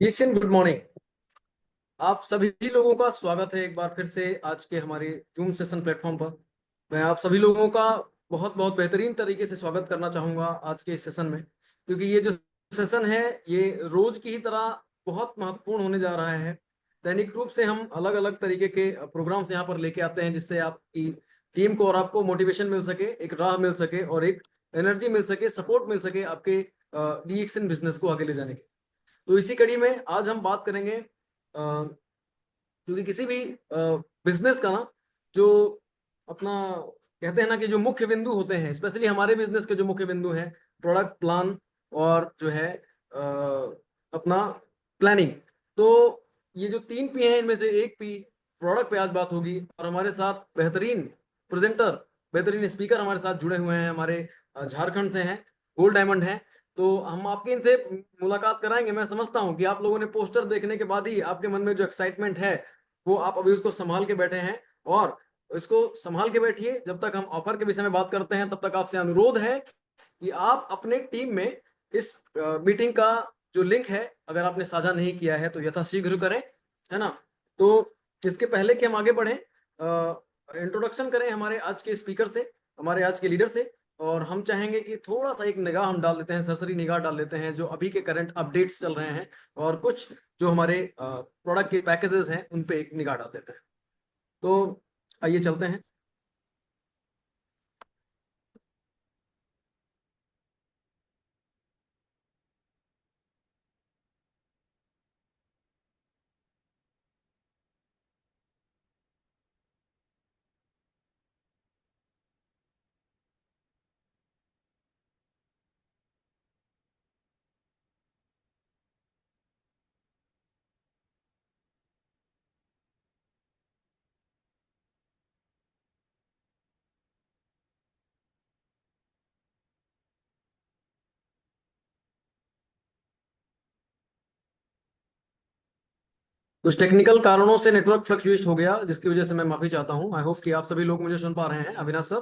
यक्षिन good morning. आप सभी लोगों का स्वागत है एक बार फिर से आज के हमारे जूम सेशन प्लेटफॉर्म पर। मैं आप सभी लोगों का बहुत बहुत बेहतरीन तरीके से स्वागत करना चाहूंगा आज के इस सेशन में, क्योंकि ये जो सेशन है ये रोज की ही तरह बहुत महत्वपूर्ण होने जा रहा है। दैनिक रूप से हम अलग अलग तरीके के प्रोग्राम्स यहाँ पर लेके आते हैं, जिससे आपकी टीम को और आपको मोटिवेशन मिल सके, एक राह मिल सके और एक एनर्जी मिल सके, सपोर्ट मिल सके आपके डीएक्सन बिजनेस को आगे ले जाने के। तो इसी कड़ी में आज हम बात करेंगे, क्योंकि किसी भी बिजनेस का ना जो अपना कहते हैं ना कि जो मुख्य बिंदु होते हैं, स्पेशली हमारे बिजनेस के जो मुख्य बिंदु हैं, प्रोडक्ट प्लान और जो है अपना प्लानिंग। तो ये जो 3 P हैं, इनमें से एक पी प्रोडक्ट पे आज बात होगी। और हमारे साथ बेहतरीन प्रेजेंटर, बेहतरीन स्पीकर हमारे साथ जुड़े हुए हैं, हमारे झारखंड से हैं, गोल्ड डायमंड हैं। तो हम आपके इनसे मुलाकात कराएंगे। मैं समझता हूं कि आप लोगों ने पोस्टर देखने के बाद ही आपके मन में जो एक्साइटमेंट है वो आप अभी उसको संभाल के बैठे हैं, और इसको संभाल के बैठिए। जब तक हम ऑफर के विषय में बात करते हैं तब तक आपसे अनुरोध है कि आप अपने टीम में इस मीटिंग का जो लिंक है, अगर आपने साझा नहीं किया है तो यथाशीघ्र करें, है ना। तो इसके पहले कि हम आगे बढ़ें, इंट्रोडक्शन करें हमारे आज के स्पीकर से, हमारे आज के लीडर से। और हम चाहेंगे कि थोड़ा सा एक निगाह हम डाल देते हैं, सरसरी निगाह डाल लेते हैं जो अभी के करंट अपडेट्स चल रहे हैं, और कुछ जो हमारे प्रोडक्ट के पैकेजेस हैं उन पे एक निगाह डाल देते हैं। तो आइए चलते हैं। कुछ टेक्निकल कारणों से नेटवर्क फ्लक्चुएट हो गया, जिसकी वजह से मैं माफी चाहता हूं। आई होप कि आप सभी लोग मुझे सुन पा रहे हैं। Avinash sir,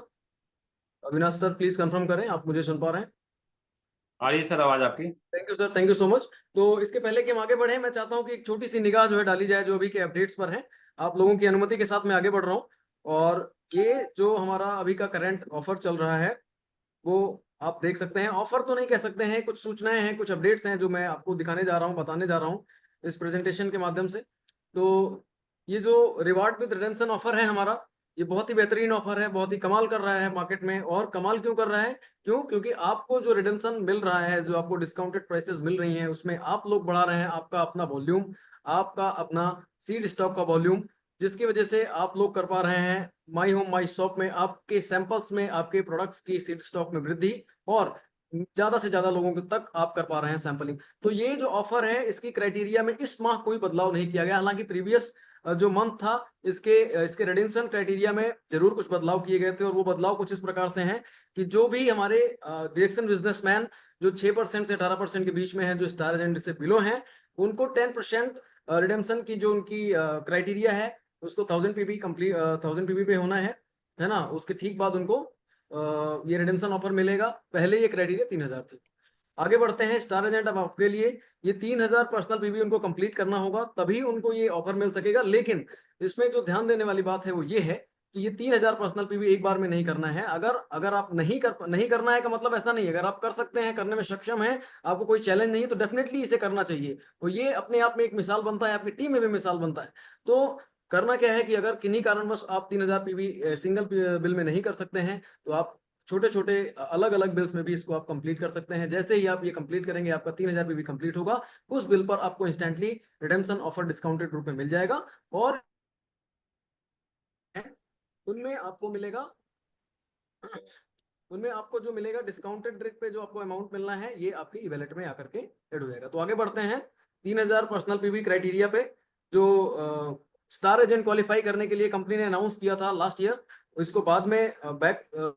Avinash sir please confirm करें आप मुझे सुन पा रहे हैं। आ रही है सर आवाज आपकी। Thank you sir, thank you so much. तो इसके पहले कि हम आगे बढ़े, मैं चाहता हूं कि एक छोटी सी निगाह जो है डाली जाए जो अभी के अपडेट्स पर है। आप लोगों की अनुमति के साथ मैं आगे बढ़ रहा हूँ। और ये जो हमारा अभी का करंट ऑफर चल रहा है वो आप देख सकते हैं। ऑफर तो नहीं कह सकते हैं, कुछ सूचनाएं हैं, कुछ अपडेट्स हैं जो मैं आपको दिखाने जा रहा हूँ, बताने जा रहा हूँ इस प्रेजेंटेशन के माध्यम से। तो ये जो रिवार्ड विद रिडेम्पशन ऑफर है हमारा, ये बहुत ही बेहतरीन ऑफर है, बहुत ही कमाल कर रहा है मार्केट में। और कमाल क्यों कर रहा है? क्यों? क्योंकि आपको जो रिडेम्पशन मिल रहा है, जो आपको डिस्काउंटेड प्राइसेस मिल रही हैं, उसमें आप लोग बढ़ा रहे हैं आपका अपना वॉल्यूम, आपका अपना सीड स्टॉक का वॉल्यूम, जिसकी वजह से आप लोग कर पा रहे हैं माई होम माई शॉप में आपके सैंपल्स में, आपके प्रोडक्ट्स की सीड स्टॉक में वृद्धि, और ज्यादा से ज्यादा लोगों तक आप कर पा रहे हैं सैंपलिंग। तो ये जो ऑफर है इसकी क्राइटेरिया में इस माह कोई बदलाव नहीं किया गया। हालांकि प्रीवियस जो मंथ था, इसके इसके रिडेम्पशन क्राइटेरिया में जरूर कुछ बदलाव किए गए थे, और वो बदलाव कुछ इस प्रकार से हैं कि जो भी हमारे डायरेक्शन बिजनेसमैन जो 6% से 18% के बीच में है, जो स्टार एजेंट से बिलो हैं, उनको 10% रिडेम्पशन की जो उनकी क्राइटेरिया है, उसको 1000 पीबी कंप्लीट, 1000 पीबी पे होना है ना। उसके ठीक बाद उनको ये रिडेम्पशन ऑफर मिलेगा। पहले ये क्राइटेरिया 3000 थी। आगे बढ़ते हैं। स्टार एजेंट अब आपके लिए ये 3000 पर्सनल पीबी उनको कंप्लीट करना होगा, तभी उनको ये ऑफर मिल सकेगा। लेकिन इसमें जो ध्यान देने वाली बात है वो ये है कि ये 3000 पर्सनल पीबी एक बार में नहीं करना है। अगर अगर आप नहीं करना है का मतलब ऐसा नहीं है, अगर आप कर सकते हैं, करने में सक्षम है, आपको कोई चैलेंज नहीं है, तो डेफिनेटली इसे करना चाहिए। तो ये अपने आप में एक मिसाल बनता है, आपकी टीम में भी मिसाल बनता है। तो करना क्या है कि अगर किन्हीं कारणवश आप 3000 पीबी सिंगल बिल में नहीं कर सकते हैं, तो आप छोटे छोटे अलग अलग बिल्स में भी इसको आप कंप्लीट कर सकते हैं। जैसे ही आप ये कंप्लीट करेंगे, आपका 3000 भी कंप्लीट होगा, उस बिल पर आपको इंस्टेंटली रिडेम्पशन ऑफर डिस्काउंटेड रूप में मिल जाएगा। और उनमें आपको मिलेगा, उनमें आपको जो मिलेगा डिस्काउंटेड रेट पे जो आपको अमाउंट मिलना है, ये आपकी ई वैलेट में आकर के ऐड हो जाएगा। तो आगे बढ़ते हैं। 3000 पर्सनल पीबी क्राइटेरिया पे जो स्टार एजेंट क्वालिफाई करने के लिए कंपनी ने अनाउंस किया था लास्ट ईयर, इसको बाद में बैक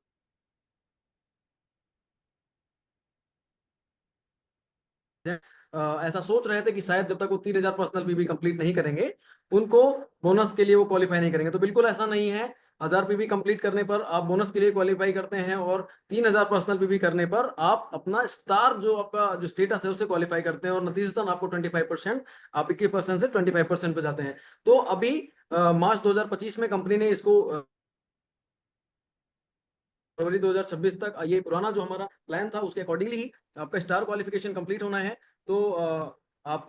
ऐसा सोच रहे थे कि शायद जब तक वो 3000 पर्सनल पीबी कंप्लीट नहीं करेंगे, उनको बोनस के लिए वो क्वालिफाई नहीं करेंगे। तो बिल्कुल ऐसा नहीं है। 1000 पीवी कंप्लीट करने पर आप बोनस के लिए क्वालिफाई करते हैं, और 3000 पर्सनल पीवी करने पर आप अपना स्टार जो आपका जो स्टेटस है उससे क्वालिफाई करते हैं, और नतीजतन आपको 25%, आप 21% से 25% पे जाते हैं। तो अभी मार्च 2025 में कंपनी ने इसको फरवरी 2026 तक, ये पुराना जो हमारा प्लान था उसके अकॉर्डिंगली ही आपका स्टार क्वालिफिकेशन कंप्लीट होना है। तो आप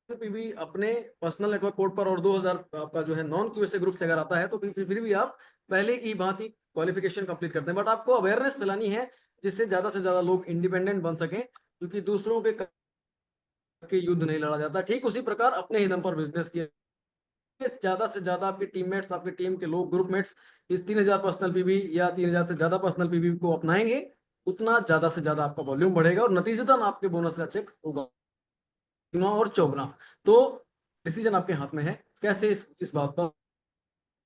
पीवी अपने पर्सनल नेटवर्क कोड पर, और 2000 आपका जो है नॉन क्यूएसए ग्रुप से अगर आता है तो फिर भी आप पहले की भांति क्वालिफिकेशन कंप्लीट करते हैं। बट आपको अवेयरनेस फैलानी है जिससे ज्यादा से ज्यादा लोग इंडिपेंडेंट बन सकें, क्योंकि दूसरों के युद्ध नहीं लड़ा जाता। ठीक उसी प्रकार अपने ही दम पर बिजनेस किया, ज्यादा से ज्यादा आपके टीममेट्स, आपके टीम के लोग, ग्रुपमेट्स इस 3000 पर्सनल पीवी या 3000 से ज्यादा पर्सनल पीवी को अपनाएंगे, उतना ज्यादा से ज्यादा आपका वॉल्यूम बढ़ेगा, और नतीजतन आपके बोनस का चेक होगा गुना और चौगुना। तो डिसीजन आपके हाथ में है कैसे इस बात पर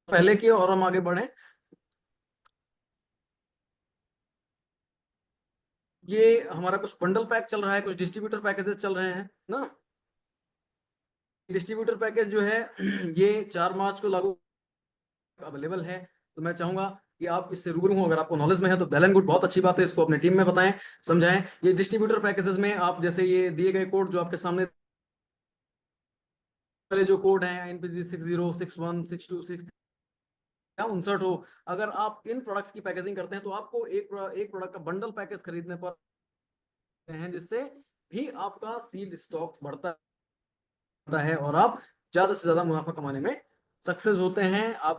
पहले की और हम आगे बढ़े। ये हमारा कुछ बंडल पैक चल रहा है, कुछ डिस्ट्रीब्यूटर पैकेजेस चल रहे हैं ना। डिस्ट्रीब्यूटर पैकेज जो है ये 4 मार्च को लागू अवेलेबल है। तो मैं चाहूंगा कि आप इससे रूबरू हो, अगर आपको नॉलेज में है तो वेल एंड गुड, बहुत अच्छी बात है, इसको अपने टीम में बताएं, समझाएं। ये डिस्ट्रीब्यूटर पैकेजेस में आप जैसे ये दिए गए कोड जो आपके सामने वाले जो कोड हैं NPG 60, 61, 62, 60 या 59 हो, अगर आप इन प्रोडक्ट्स की पैकेजिंग करते हैं तो आपको एक प्रोडक्ट का बंडल पैकेज खरीदने पर हैं, जिससे भी आपका सील स्टॉक बढ़ता है और आप ज्यादा से ज्यादा मुनाफा कमाने में सक्सेस होते हैं, आप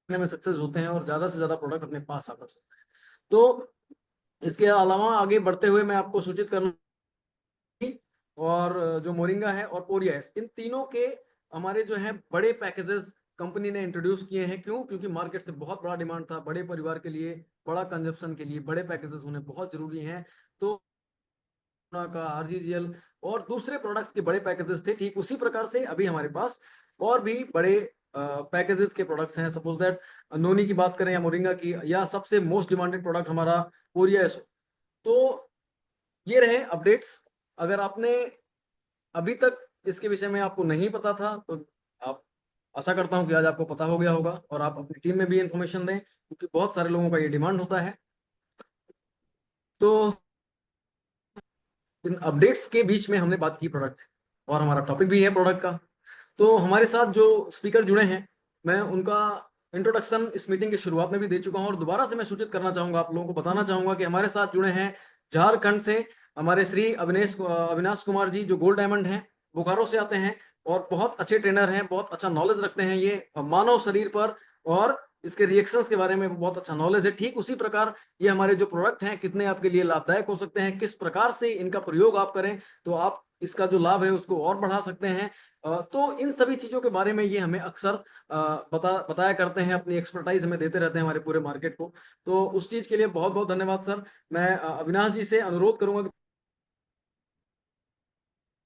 में सक्सेस होते हैं, और ज्यादा से ज्यादा प्रोडक्ट अपने पास आकर सकते हैं। तो इसके अलावा आगे बढ़ते हुए मैं आपको सूचित करना, और जो मोरिंगा है और पोरिया है, इन तीनों के हमारे जो है बड़े पैकेजेस कंपनी ने इंट्रोड्यूस किए हैं। क्यों? क्योंकि मार्केट से बहुत बड़ा डिमांड था, बड़े परिवार के लिए, बड़ा कंजप्शन के लिए बड़े पैकेजेस होने बहुत जरूरी हैं। तो का आरजीजीएल और दूसरे प्रोडक्ट्स के बड़े पैकेजेस थे, ठीक उसी प्रकार से अभी हमारे पास और भी बड़े पैकेजेस के प्रोडक्ट्स हैं। सपोज दैट नोनी की बात करें या मोरिंगा की, या सबसे मोस्ट डिमांडेड प्रोडक्ट हमारा पोरिया एसो। तो ये रहे अपडेट्स। अगर आपने अभी तक इसके विषय में आपको नहीं पता था तो आप, आशा करता हूं कि आज आपको पता हो गया होगा, और आप अपनी टीम में भी इंफॉर्मेशन दें, क्योंकि बहुत सारे लोगों का ये डिमांड होता है। तो इन अपडेट्स के बीच में हमने बात की प्रोडक्ट, और हमारा टॉपिक भी है प्रोडक्ट का। तो हमारे साथ जो स्पीकर जुड़े हैं, मैं उनका इंट्रोडक्शन इस मीटिंग की शुरुआत में भी दे चुका हूं, और दोबारा से मैं सूचित करना चाहूंगा, आप लोगों को बताना चाहूंगा कि हमारे साथ जुड़े हैं झारखंड से हमारे श्री अविनाश कुमार जी, जो गोल्ड डायमंड हैं, बोकारो से आते हैं, और बहुत अच्छे ट्रेनर हैं, बहुत अच्छा नॉलेज रखते हैं ये मानव शरीर पर, और इसके रिएक्शंस के बारे में बहुत अच्छा नॉलेज है। ठीक उसी प्रकार ये हमारे जो प्रोडक्ट हैं कितने आपके लिए लाभदायक हो सकते हैं, किस प्रकार से इनका प्रयोग आप करें तो आप इसका जो लाभ है उसको और बढ़ा सकते हैं। तो इन सभी चीजों के बारे में ये हमें अक्सर बताया करते हैं, अपनी एक्सपर्टाइज हमें देते रहते हैं हमारे पूरे मार्केट को। तो उस चीज के लिए बहुत बहुत धन्यवाद सर। मैं अविनाश जी से अनुरोध करूंगा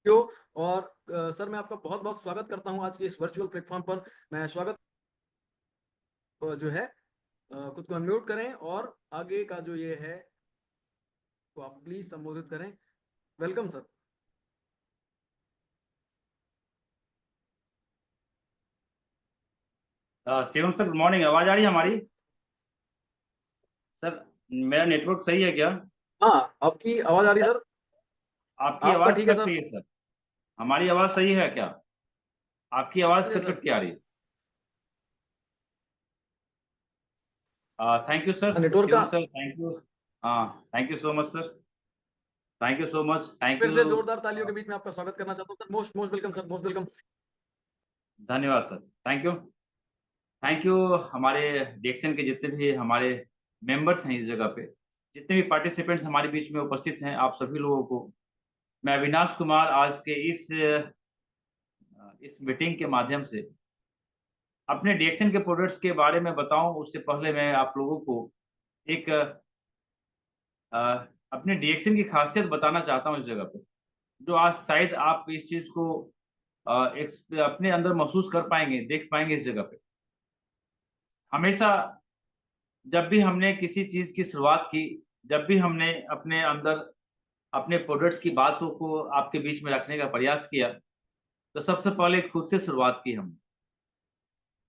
कि और सर, मैं आपका बहुत बहुत स्वागत करता हूं आज के इस वर्चुअल प्लेटफॉर्म पर। मैं स्वागत जो है खुद को अनम्यूट करें, और आगे का जो ये है तो आप प्लीज संबोधित करें। Welcome sir. Shivam sir, good morning. आवाज आ रही है हमारी? सर, मेरा नेटवर्क सही है क्या? हाँ, आपकी आवाज आ रही है सर। आपकी आपका आवाज ठीक है कट सर। रही है सर। हमारी आवाज सही है क्या? आपकी आवाज कट सर, कट के आ रही है। Thank you sir network Shivam का सर, थैंक यू। हाँ, thank you so much sir. Thank you so much, thank फिर यू। से जोरदार तालियों के बीच में आपका स्वागत करना चाहता हूँ sir. Most most welcome sir, most welcome. धन्यवाद sir, thank you. Thank you. हमारे डेक्सन के जितने भी हमारे मेंबर्स हैं इस जगह पे, जितने भी पार्टिसिपेंट्स हमारे बीच में उपस्थित हैं, आप सभी लोगों को मैं अविनाश कुमार आज के इस मीटिंग के माध्यम से अपने डिएक्शन के प्रोडक्ट्स के बारे में बताऊं, उससे पहले मैं आप लोगों को एक अ, अपने डिएक्शन की खासियत बताना चाहता हूं इस जगह पे, जो आज शायद आप इस चीज को अपने अंदर महसूस कर पाएंगे, देख पाएंगे इस जगह पे। हमेशा जब भी हमने किसी चीज की शुरुआत की, जब भी हमने अपने अंदर अपने प्रोडक्ट्स की बातों को आपके बीच में रखने का प्रयास किया, तो सबसे पहले खुद से शुरुआत की हमने।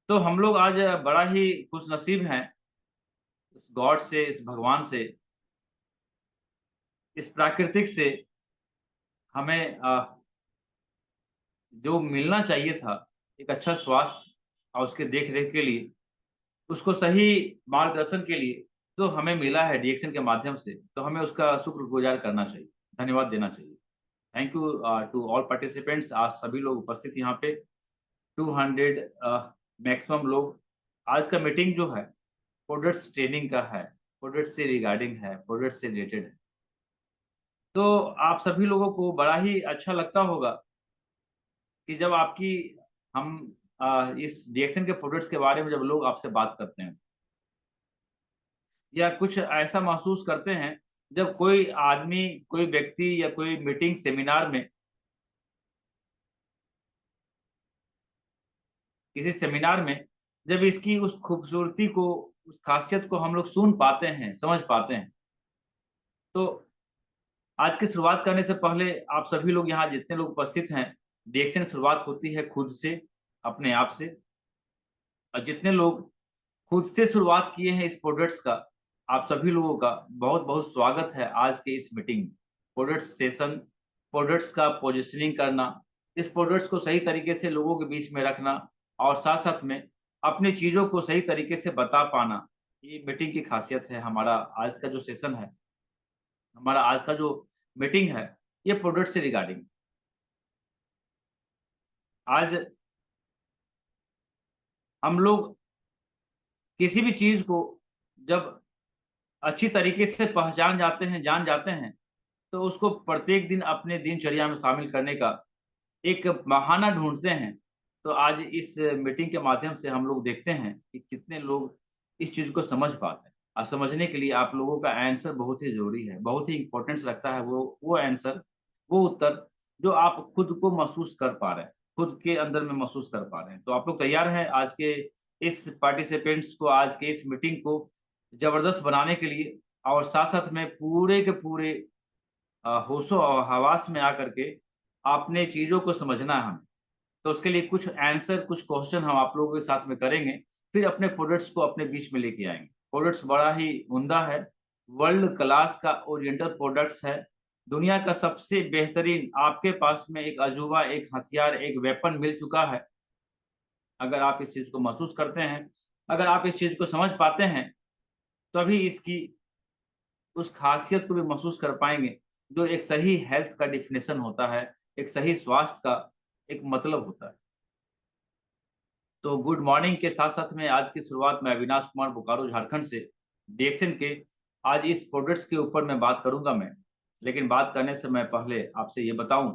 तो हम लोग आज बड़ा ही खुशनसीब हैं इस गॉड से, इस भगवान से, इस प्राकृतिक से हमें जो मिलना चाहिए था, एक अच्छा स्वास्थ्य और उसके देख-रेख के लिए, उसको सही मार्गदर्शन के लिए जो हमें मिला है डीएक्सन के माध्यम से, तो हमें उसका शुक्रगुज़ार करना चाहिए, धन्यवाद देना चाहिए। Thank you to all participants. आज सभी लोग उपस्थित यहाँ पे 200 मैक्सिमम लोग। आज का मीटिंग जो है, प्रोडक्ट्स ट्रेनिंग का है, प्रोडक्ट्स से रिगार्डिंग है, प्रोडक्ट्स से रिलेटेड है। तो आप सभी लोगों को बड़ा ही अच्छा लगता होगा कि जब आपकी हम इस डीएक्सन के प्रोडक्ट्स के बारे में जब लोग आपसे बात करते हैं या कुछ ऐसा महसूस करते हैं, जब कोई आदमी, कोई व्यक्ति या कोई मीटिंग, सेमिनार में किसी सेमिनार में जब इसकी उस खूबसूरती को, उस ख़ासियत को हम लोग सुन पाते हैं, समझ पाते हैं, तो आज की शुरुआत करने से पहले आप सभी लोग यहाँ जितने लोग उपस्थित हैं, डीएक्सन शुरुआत होती है खुद से, अपने आप से। और जितने लोग खुद से शुरुआत किए हैं इस प्रोडक्ट्स का, आप सभी लोगों का बहुत-बहुत स्वागत है आज के इस मीटिंग में। प्रोडक्ट सेशन, प्रोडक्ट्स का पोज़ीशनिंग करना, इस प्रोडक्ट्स को सही तरीके से लोगों के बीच में रखना और साथ-साथ में अपनी चीज़ों को सही तरीके से बता पाना, ये मीटिंग की ख़ासियत है। हमारा आज का जो सेशन है, हमारा आज का जो मीटिंग है, ये प्रोडक्ट से रिगार्डिंग। आज हम लोग किसी भी चीज़ को जब अच्छी तरीके से पहचान जाते हैं, जान जाते हैं, तो उसको प्रत्येक दिन अपने दिनचर्या में शामिल करने का एक बहाना ढूँढते हैं। तो आज इस मीटिंग के माध्यम से हम लोग देखते हैं कि कितने लोग इस चीज़ को समझ पाते हैं। और समझने के लिए आप लोगों का आंसर बहुत ही ज़रूरी है, बहुत ही इम्पोर्टेंस रखता है वो आंसर, वो उत्तर जो आप खुद को महसूस कर पा रहे हैं, खुद के अंदर में महसूस कर पा रहे हैं। तो आप लोग तैयार हैं आज के इस पार्टिसिपेंट्स को, आज के इस मीटिंग को ज़बरदस्त बनाने के लिए और साथ-साथ में पूरे के पूरे होशो और हवास में आकर के आपने चीज़ों को समझना है हमें। तो उसके लिए कुछ आंसर, कुछ क्वेश्चन हम आप लोगों के साथ में करेंगे, फिर अपने प्रोडक्ट्स को अपने बीच में लेके आएँगे। प्रोडक्ट्स बड़ा ही उम्दा है, वर्ल्ड क्लास का ओरिएंटल प्रोडक्ट्स है, दुनिया का सबसे बेहतरीन आपके पास में एक अजूबा, एक हथियार, एक वेपन मिल चुका है। अगर आप इस चीज़ को महसूस करते हैं, अगर आप इस चीज़ को समझ पाते हैं, तभी इसकी उस ख़ासियत को भी महसूस कर पाएँगे, जो एक सही हेल्थ का डेफ़िनेशन होता है, एक सही स्वास्थ्य का एक मतलब होता है। तो गुड मॉर्निंग के साथ-साथ में आज की शुरुआत मैं अविनाश कुमार बोकारो झारखंड से डीएक्सन के आज इस प्रोडक्ट्स के ऊपर मैं बात करूँगा मैं। लेकिन बात करने से मैं पहले आपसे ये बताऊँ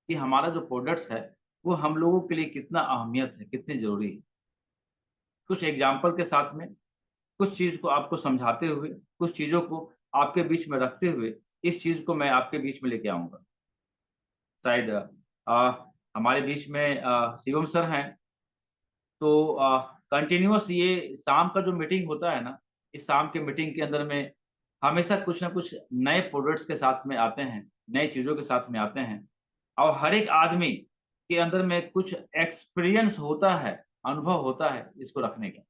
कि हमारा जो प्रोडक्ट्स है, वो हम लोगों के लिए कितना अहमियत है, कितनी ज़रूरी है। कुछ एग्ज़ाम्पल के साथ में, कुछ चीज़ को आपको समझाते हुए, कुछ चीज़ों को आपके बीच में रखते हुए, इस चीज़ को मैं आपके बीच में लेके आऊँगा। शायद हमारे बीच में शिवम सर हैं, तो कंटिन्यूअस ये शाम का जो मीटिंग होता है ना, इस शाम के मीटिंग के अंदर में हमेशा कुछ ना कुछ नए प्रोडक्ट्स के साथ में आते हैं, नई चीज़ों के साथ में आते हैं और हर एक आदमी के अंदर में कुछ एक्सपीरियंस होता है, अनुभव होता है इसको रखने का।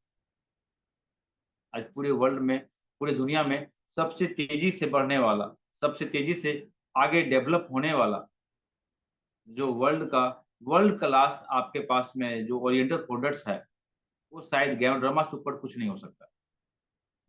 आज पूरे वर्ल्ड में, पूरी दुनिया में सबसे तेज़ी से बढ़ने वाला, सबसे तेज़ी से आगे डेवलप होने वाला जो वर्ल्ड क्लास आपके पास में जो ओरिएंटल प्रोडक्ट्स है, वो शायद ग्रामा से ऊपर कुछ नहीं हो सकता।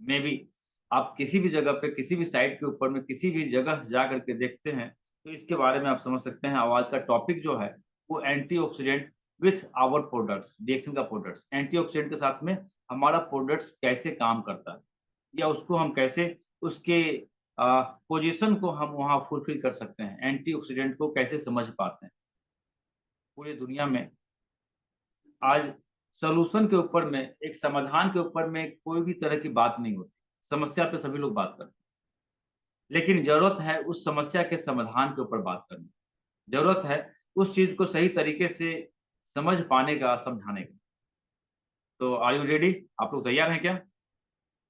मेबी आप किसी भी जगह पे, किसी भी साइट के ऊपर में, किसी भी जगह जा कर के देखते हैं, तो इसके बारे में आप समझ सकते हैं और आज का टॉपिक जो है, वो एंटीऑक्सीडेंट विथ आवर प्रोडक्ट्स, डीएक्सन का प्रोडक्ट्स। एंटीऑक्सीडेंट के साथ में हमारा प्रोडक्ट्स कैसे काम करता है या उसको हम कैसे उसके पोज़ीशन को हम वहाँ फुलफ़िल कर सकते हैं, एंटीऑक्सीडेंट को कैसे समझ पाते हैं। पूरी दुनिया में आज सॉल्यूशन के ऊपर में, एक समाधान के ऊपर में कोई भी तरह की बात नहीं होती। समस्या पे सभी लोग बात करते हैं। लेकिन ज़रूरत है उस समस्या के समाधान के ऊपर बात करने की। ज़रूरत है उस चीज़ को सही तरीके से समझ पाने का, समझाने का। तो आर यू रेडी? आप लोग तैयार हैं क्या?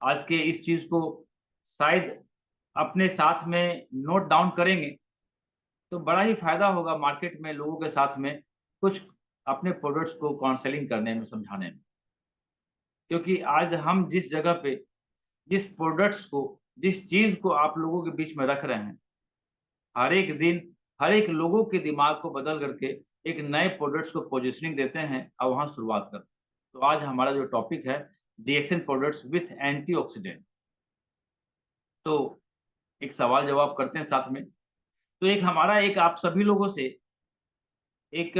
आज के इस चीज़ को शायद अपने साथ में नोट डाउन करेंगे, तो बड़ा ही फ़ायदा होगा मार्केट में लोगों के साथ में कुछ अपने प्रोडक्ट्स को काउंसलिंग करने में, समझाने में। क्योंकि आज हम जिस जगह पे, जिस प्रोडक्ट्स को, जिस चीज़ को आप लोगों के बीच में रख रहे हैं, हर एक दिन, हर एक लोगों के दिमाग को बदल करके एक नए प्रोडक्ट्स को पोजीशनिंग देते हैं और वहाँ शुरुआत करते हैं। तो आज हमारा जो टॉपिक है, डीएक्सएन प्रोडक्ट्स विथ एंटीऑक्सीडेंट। तो एक सवाल-जवाब करते हैं साथ में। तो एक हमारा एक आप सभी लोगों से एक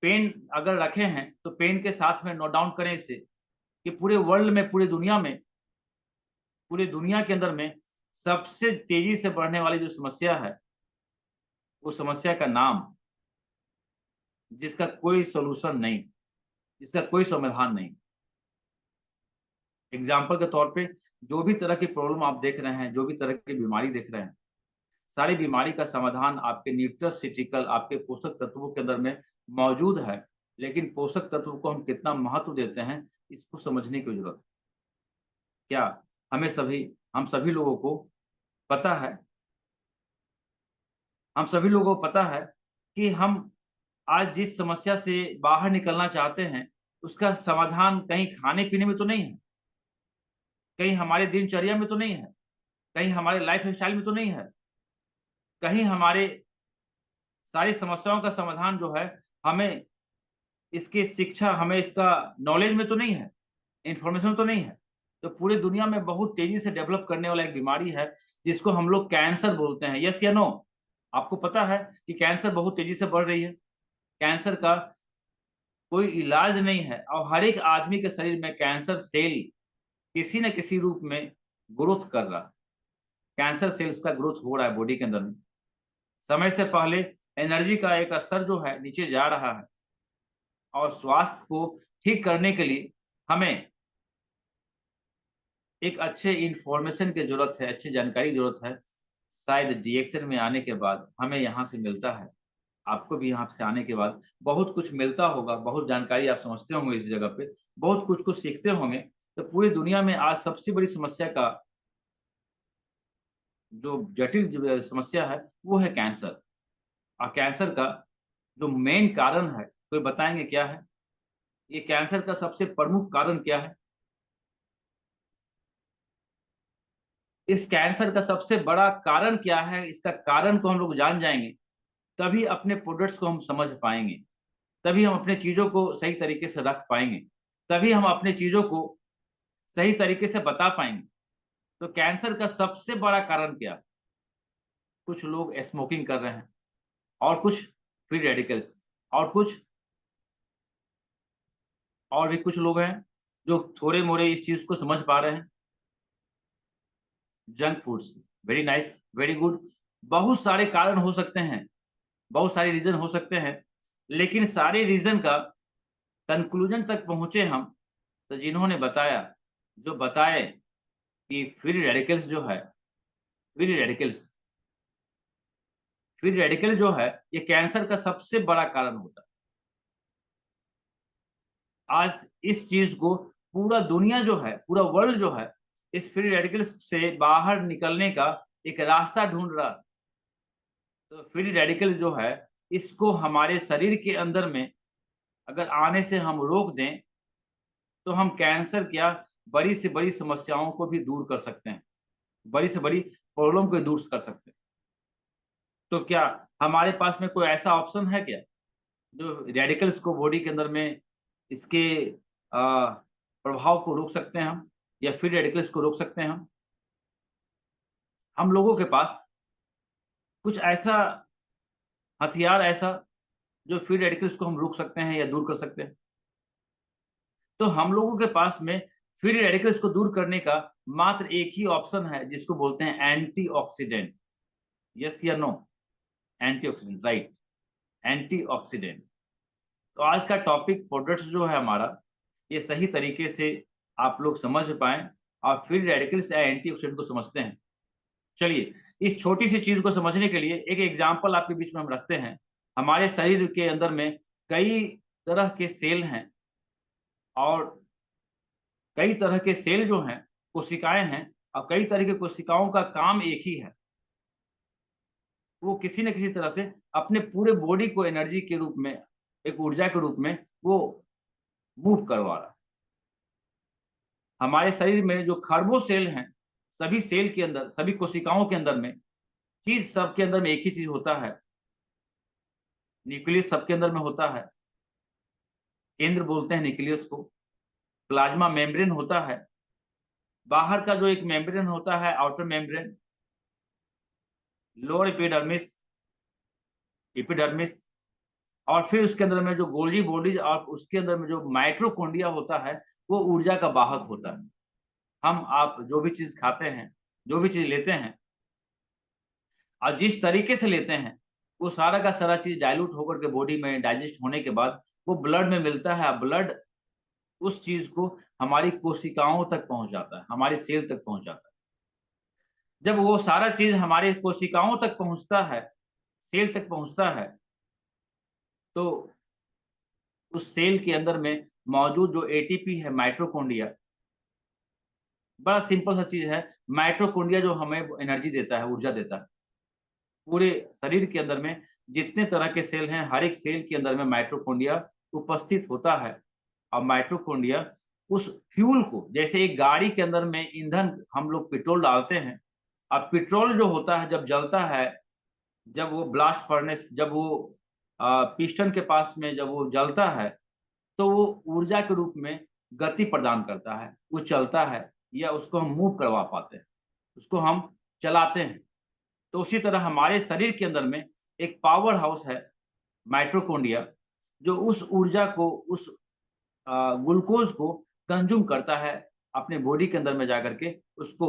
पेन अगर रखे हैं, तो पेन के साथ में नोट डाउन करें इसे कि पूरे वर्ल्ड में, पूरी दुनिया में, पूरी दुनिया के अंदर में सबसे तेज़ी से बढ़ने वाली जो समस्या है, उस समस्या का नाम जिसका कोई सॉल्यूशन नहीं, जिसका कोई समाधान नहीं। एग्ज़ाम्पल के तौर पे जो भी तरह की प्रॉब्लम आप देख रहे हैं, जो भी तरह की बीमारी देख रहे हैं, सारी बीमारी का समाधान आपके न्यूट्रास्यूटिकल, आपके पोषक तत्वों के अंदर में मौजूद है। लेकिन पोषक तत्व को हम कितना महत्व देते हैं, इसको समझने की ज़रूरत है। क्या हम सभी लोगों को पता है, हम सभी लोगों को पता है कि हम आज जिस समस्या से बाहर निकलना चाहते हैं, उसका समाधान कहीं खाने-पीने में तो नहीं है, कहीं हमारे दिनचर्या में तो नहीं है, कहीं हमारे लाइफ़स्टाइल में तो नहीं है, कहीं हमारे सारी समस्याओं का समाधान जो है, हमें इसकी शिक्षा, हमें इसका नॉलेज में तो नहीं है, इन्फॉर्मेशन तो नहीं है। तो पूरी दुनिया में बहुत तेज़ी से डेवलप करने वाला एक बीमारी है, जिसको हम लोग कैंसर बोलते हैं। येस या नो? आपको पता है कि कैंसर बहुत तेज़ी से बढ़ रही है। कैंसर का कोई इलाज नहीं है और हर एक आदमी के शरीर में कैंसर सेल किसी न किसी रूप में ग्रोथ कर रहा है। कैंसर सेल्स का ग्रोथ हो रहा है बॉडी के अंदर में। समय से पहले एनर्जी का एक स्तर जो है नीचे जा रहा है और स्वास्थ्य को ठीक करने के लिए हमें एक अच्छे इन्फॉर्मेशन की ज़रूरत है, अच्छी जानकारी की ज़रूरत है। शायद डीएक्सएल में आने के बाद हमें यहाँ से मिलता है। आपको भी यहाँ से आने के बाद बहुत कुछ मिलता होगा, बहुत जानकारी आप समझते होंगे इस जगह पे, बहुत कुछ सीखते होंगे। तो पूरी दुनिया में आज सबसे बड़ी समस्या का जो जटिल जो समस्या है, वो है कैंसर। और कैंसर का जो मेन कारण है, कोई बताएँगे क्या है? ये कैंसर का सबसे प्रमुख कारण क्या है? इस कैंसर का सबसे बड़ा कारण क्या है? इसका कारण को हम लोग जान जाएँगे, तभी अपने प्रोडक्ट्स को हम समझ पाएँगे। तभी हम अपने चीज़ों को सही तरीके से रख पाएँगे। तभी हम अपने चीज़ों को सही तरीके से बता पाएँगे। तो कैंसर का सबसे बड़ा कारण क्या है? कुछ लोग स्मोकिंग कर रहे हैं और कुछ फ्री रेडिकल्स और कुछ और भी कुछ लोग हैं, जो थोड़े-मोड़े इस चीज़ को समझ पा रहे हैं। Junk foods, very nice, very good. बहुत सारे कारण हो सकते हैं, बहुत सारे रीज़न हो सकते हैं, लेकिन सारे रीज़न का कन्क्लूज़न तक पहुँचे हम, तो जिन्होंने बताया, जो बताए कि फ्री रेडिकल्स फ्री रेडिकल जो है, ये कैंसर का सबसे बड़ा कारण होता है। आज इस चीज़ को पूरा दुनिया जो है, पूरा वर्ल्ड जो है, इस फ्री रेडिकल्स से बाहर निकलने का एक रास्ता ढूँढ रहा है। तो फ्री रेडिकल जो है, इसको हमारे शरीर के अंदर में अगर आने से हम रोक दें, तो हम कैंसर क्या, बड़ी से बड़ी समस्याओं को भी दूर कर सकते हैं। बड़ी से बड़ी प्रॉब्लम को दूर कर सकते हैं। तो क्या हमारे पास में कोई ऐसा ऑप्शन है क्या, जो रेडिकल्स को बॉडी के अंदर में इसके प्रभाव को रोक सकते हैं हम या फ्री रेडिकल्स को रोक सकते हैं हम? हम लोगों के पास कुछ ऐसा हथियार ऐसा जो फ्री रेडिकल्स को हम रोक सकते हैं या दूर कर सकते हैं। तो हम लोगों के पास में फ्री रेडिकल्स को दूर करने का मात्र एक ही ऑप्शन है, जिसको बोलते हैं एंटीऑक्सीडेंट। यस या नो? Antioxidant, right, antioxidant. तो आज का टॉपिक प्रोडक्ट्स जो है हमारा, ये सही तरीके से आप लोग समझ पाएँ और फ्री रेडिकल्स या एंटीऑक्सीडेंट को समझते हैं। चलिए, इस छोटी-सी चीज़ को समझने के लिए एक एग्ज़ाम्पल आपके बीच में हम रखते हैं। हमारे शरीर के अंदर में कई तरह के सेल हैं और कई तरह के सेल जो हैं, कोशिकाएँ हैं और कई तरह की कोशिकाओं का काम एक ही है। वो किसी न किसी तरह से अपने पूरे बॉडी को एनर्जी के रूप में, एक ऊर्जा के रूप में वो मूव करवा रहा है। हमारे शरीर में जो खरबों सेल हैं, सभी सेल के अंदर, सभी कोशिकाओं के अंदर में चीज सबके अंदर में एक ही चीज होता है, न्यूक्लियस सबके अंदर में होता है। केंद्र बोलते हैं न्यूक्लियस को। प्लाज्मा मेम्ब्रेन होता है। बाहर का जो एक मेम्ब्रेन होता है, outer membrane, lower epidermis, epidermis, और फिर उसके अंदर में जो गोल्जी बॉडीज और उसके अंदर में जो माइटोकॉन्ड्रिया होता है, वो ऊर्जा का वाहक होता है। हम आप जो भी चीज खाते हैं, जो भी चीज लेते हैं और जिस तरीके से लेते हैं, वो सारा का सारा चीज डाइल्यूट होकर के बॉडी में डाइजेस्ट होने के बाद वो ब्लड में मिलता है। ब्लड उस चीज को हमारी कोशिकाओं तक पहुंच जाता है, हमारी सेल तक पहुंच जाता है। जब वो सारा चीज हमारे कोशिकाओं तक पहुंचता है, सेल तक पहुंचता है, तो उस सेल के अंदर में मौजूद जो एटीपी है, माइटोकॉन्ड्रिया, बड़ा सिंपल सा चीज है। माइटोकॉन्ड्रिया जो हमें एनर्जी देता है, ऊर्जा देता है। पूरे शरीर के अंदर में जितने तरह के सेल हैं, हर एक सेल के अंदर में माइटोकॉन्ड्रिया उपस्थित होता है। और माइटोकॉन्ड्रिया उस फ्यूल को, जैसे एक गाड़ी के अंदर में ईंधन हम लोग पेट्रोल डालते हैं, अब पेट्रोल जो होता है जब जलता है, जब वो ब्लास्ट फर्नेस, जब वो पिस्टन के पास में जब वो जलता है, तो वो ऊर्जा के रूप में गति प्रदान करता है, वो चलता है, या उसको हम मूव करवा पाते हैं, उसको हम चलाते हैं। तो उसी तरह हमारे शरीर के अंदर में एक पावर हाउस है, माइटोकॉन्ड्रिया, जो उस ऊर्जा को, उस ग्लूकोज को कंज्यूम करता है, अपने बॉडी के अंदर में जाकर के उसको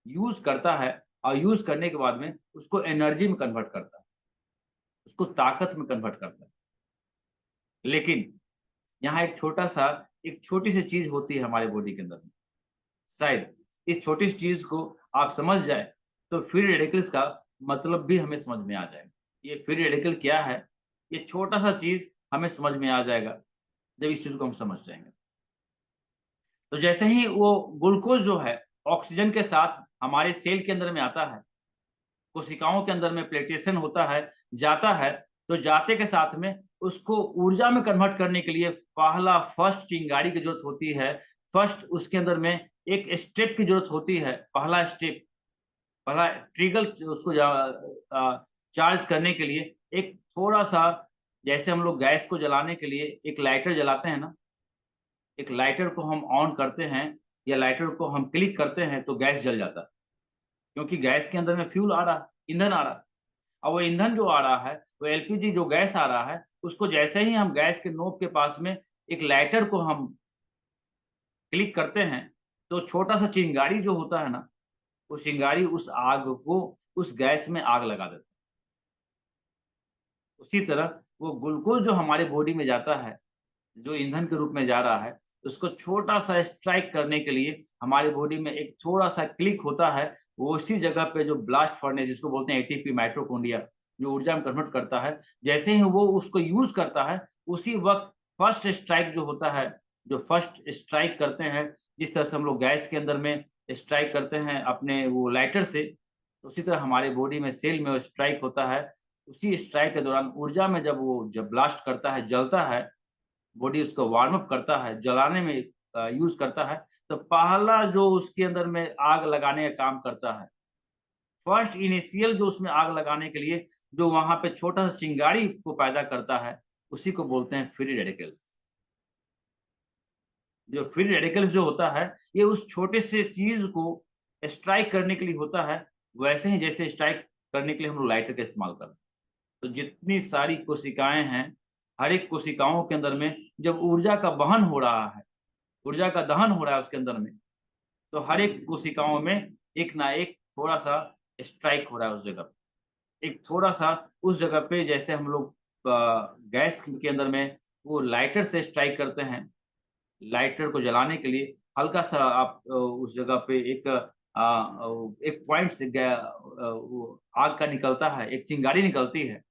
यूज करता है, और यूज करने के बाद में उसको एनर्जी में कन्वर्ट करता है, उसको ताकत में कन्वर्ट करता है। लेकिन यहाँ एक छोटी सी चीज होती है हमारे बॉडी के अंदर में। शायद इस छोटी सी चीज को आप समझ जाए तो फ्री रेडिकल्स का मतलब भी हमें समझ में आ जाएगा। ये फ्री रेडिकल क्या है, ये छोटा सा चीज हमें समझ में आ जाएगा जब इस चीज को हम समझ जाएंगे। तो जैसे ही वो ग्लूकोज जो है ऑक्सीजन के साथ हमारे सेल के अंदर में आता है, कोशिकाओं के अंदर में प्लेटेशन होता है, जाता है, तो जाते के साथ में उसको ऊर्जा में कन्वर्ट करने के लिए पहला फर्स्ट चिंगारी की जरूरत होती है। फर्स्ट उसके अंदर में एक स्टेप की जरूरत होती है, पहला स्टेप, पहला ट्रिगर उसको चार्ज करने के लिए एक थोड़ा सा, जैसे हम लोग गैस को जलाने के लिए एक लाइटर जलाते हैं ना, एक लाइटर को हम ऑन करते हैं या लाइटर को हम क्लिक करते हैं तो गैस जल जाता है, क्योंकि गैस के अंदर में फ्यूल आ रहा है, ईंधन आ रहा है। और वो ईंधन जो आ रहा है, वो एलपीजी जो गैस आ रहा है, उसको जैसे ही हम गैस के नोक के पास में एक लाइटर को हम क्लिक करते हैं, तो छोटा सा चिंगारी जो होता है ना, वो चिंगारी उस आग को, उस गैस में आग लगा देता है। उसी तरह वो ग्लूकोज जो हमारे बॉडी में जाता है, जो ईंधन के रूप में जा रहा है, उसको छोटा-सा स्ट्राइक करने के लिए हमारी बॉडी में एक थोड़ा-सा क्लिक होता है। वो उसी जगह पे जो ब्लास्ट फर्नेस जिसको बोलते हैं एटीपी, माइटोकॉन्ड्रिया, जो ऊर्जा में कन्वर्ट करता है, जैसे ही वो उसको यूज़ करता है, उसी वक़्त फर्स्ट स्ट्राइक जो होता है, जो फर्स्ट स्ट्राइक करते हैं, जिस तरह से हम लोग गैस के अंदर में स्ट्राइक करते हैं अपने वो लाइटर से, उसी तरह हमारे बॉडी में, सेल में वो स्ट्राइक होता है। उसी स्ट्राइक के दौरान ऊर्जा में जब ब्लास्ट करता है, जलता है, बॉडी उसको वार्म अप करता है, जलाने में यूज़ करता है, तो पहला जो उसके अंदर में आग लगाने का काम करता है, फर्स्ट इनिशियल जो उसमें आग लगाने के लिए जो वहाँ पे छोटा-सा चिंगारी को पैदा करता है, उसी को बोलते हैं फ्री रेडिकल्स। जो फ्री रेडिकल्स जो होता है, ये उस छोटे से चीज़ को स्ट्राइक करने के लिए होता है, वैसे ही जैसे स्ट्राइक करने के लिए हम लोग लाइटर का इस्तेमाल करते हैं। तो जितनी सारी कोशिकाएँ हैं, हर एक कोशिकाओं के अंदर में जब ऊर्जा का वहन हो रहा है, ऊर्जा का दहन हो रहा है उसके अंदर में, तो हर एक कोशिकाओं में एक ना एक थोड़ा-सा स्ट्राइक हो रहा है उस जगह पे। एक थोड़ा-सा उस जगह पे जैसे हम लोग गैस के अंदर में वो लाइटर से स्ट्राइक करते हैं, लाइटर को जलाने के लिए हल्का-सा आप उस जगह पे एक पॉइंट से वो आग का निकलता है, एक चिंगारी निकलती है।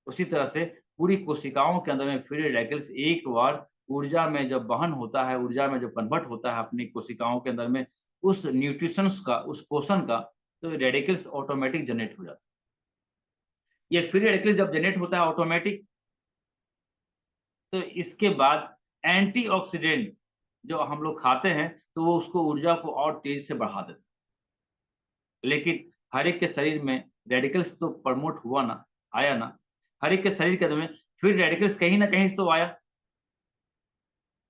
उसी तरह से पूरी कोशिकाओं के अंदर में फ्री रेडिकल्स एक बार ऊर्जा में जब वहन होता है, ऊर्जा में जब कन्वर्ट होता है अपनी कोशिकाओं के अंदर में, उस न्यूट्रिशंस का, उस पोषण का, तो रेडिकल्स ऑटोमैटिक जनरेट हो जाता है। ये फ्री रेडिकल्स जब जनरेट होता है ऑटोमैटिक, तो इसके बाद एंटीऑक्सीडेंट जो हम लोग खाते हैं तो वो उसको ऊर्जा को और तेज़ी से बढ़ा देता है। लेकिन हर एक के शरीर में रेडिकल्स तो प्रमोट हुआ ना, आया ना। हर एक के शरीर के अंदर में फ्री रेडिकल्स कहीं न कहीं से तो आया।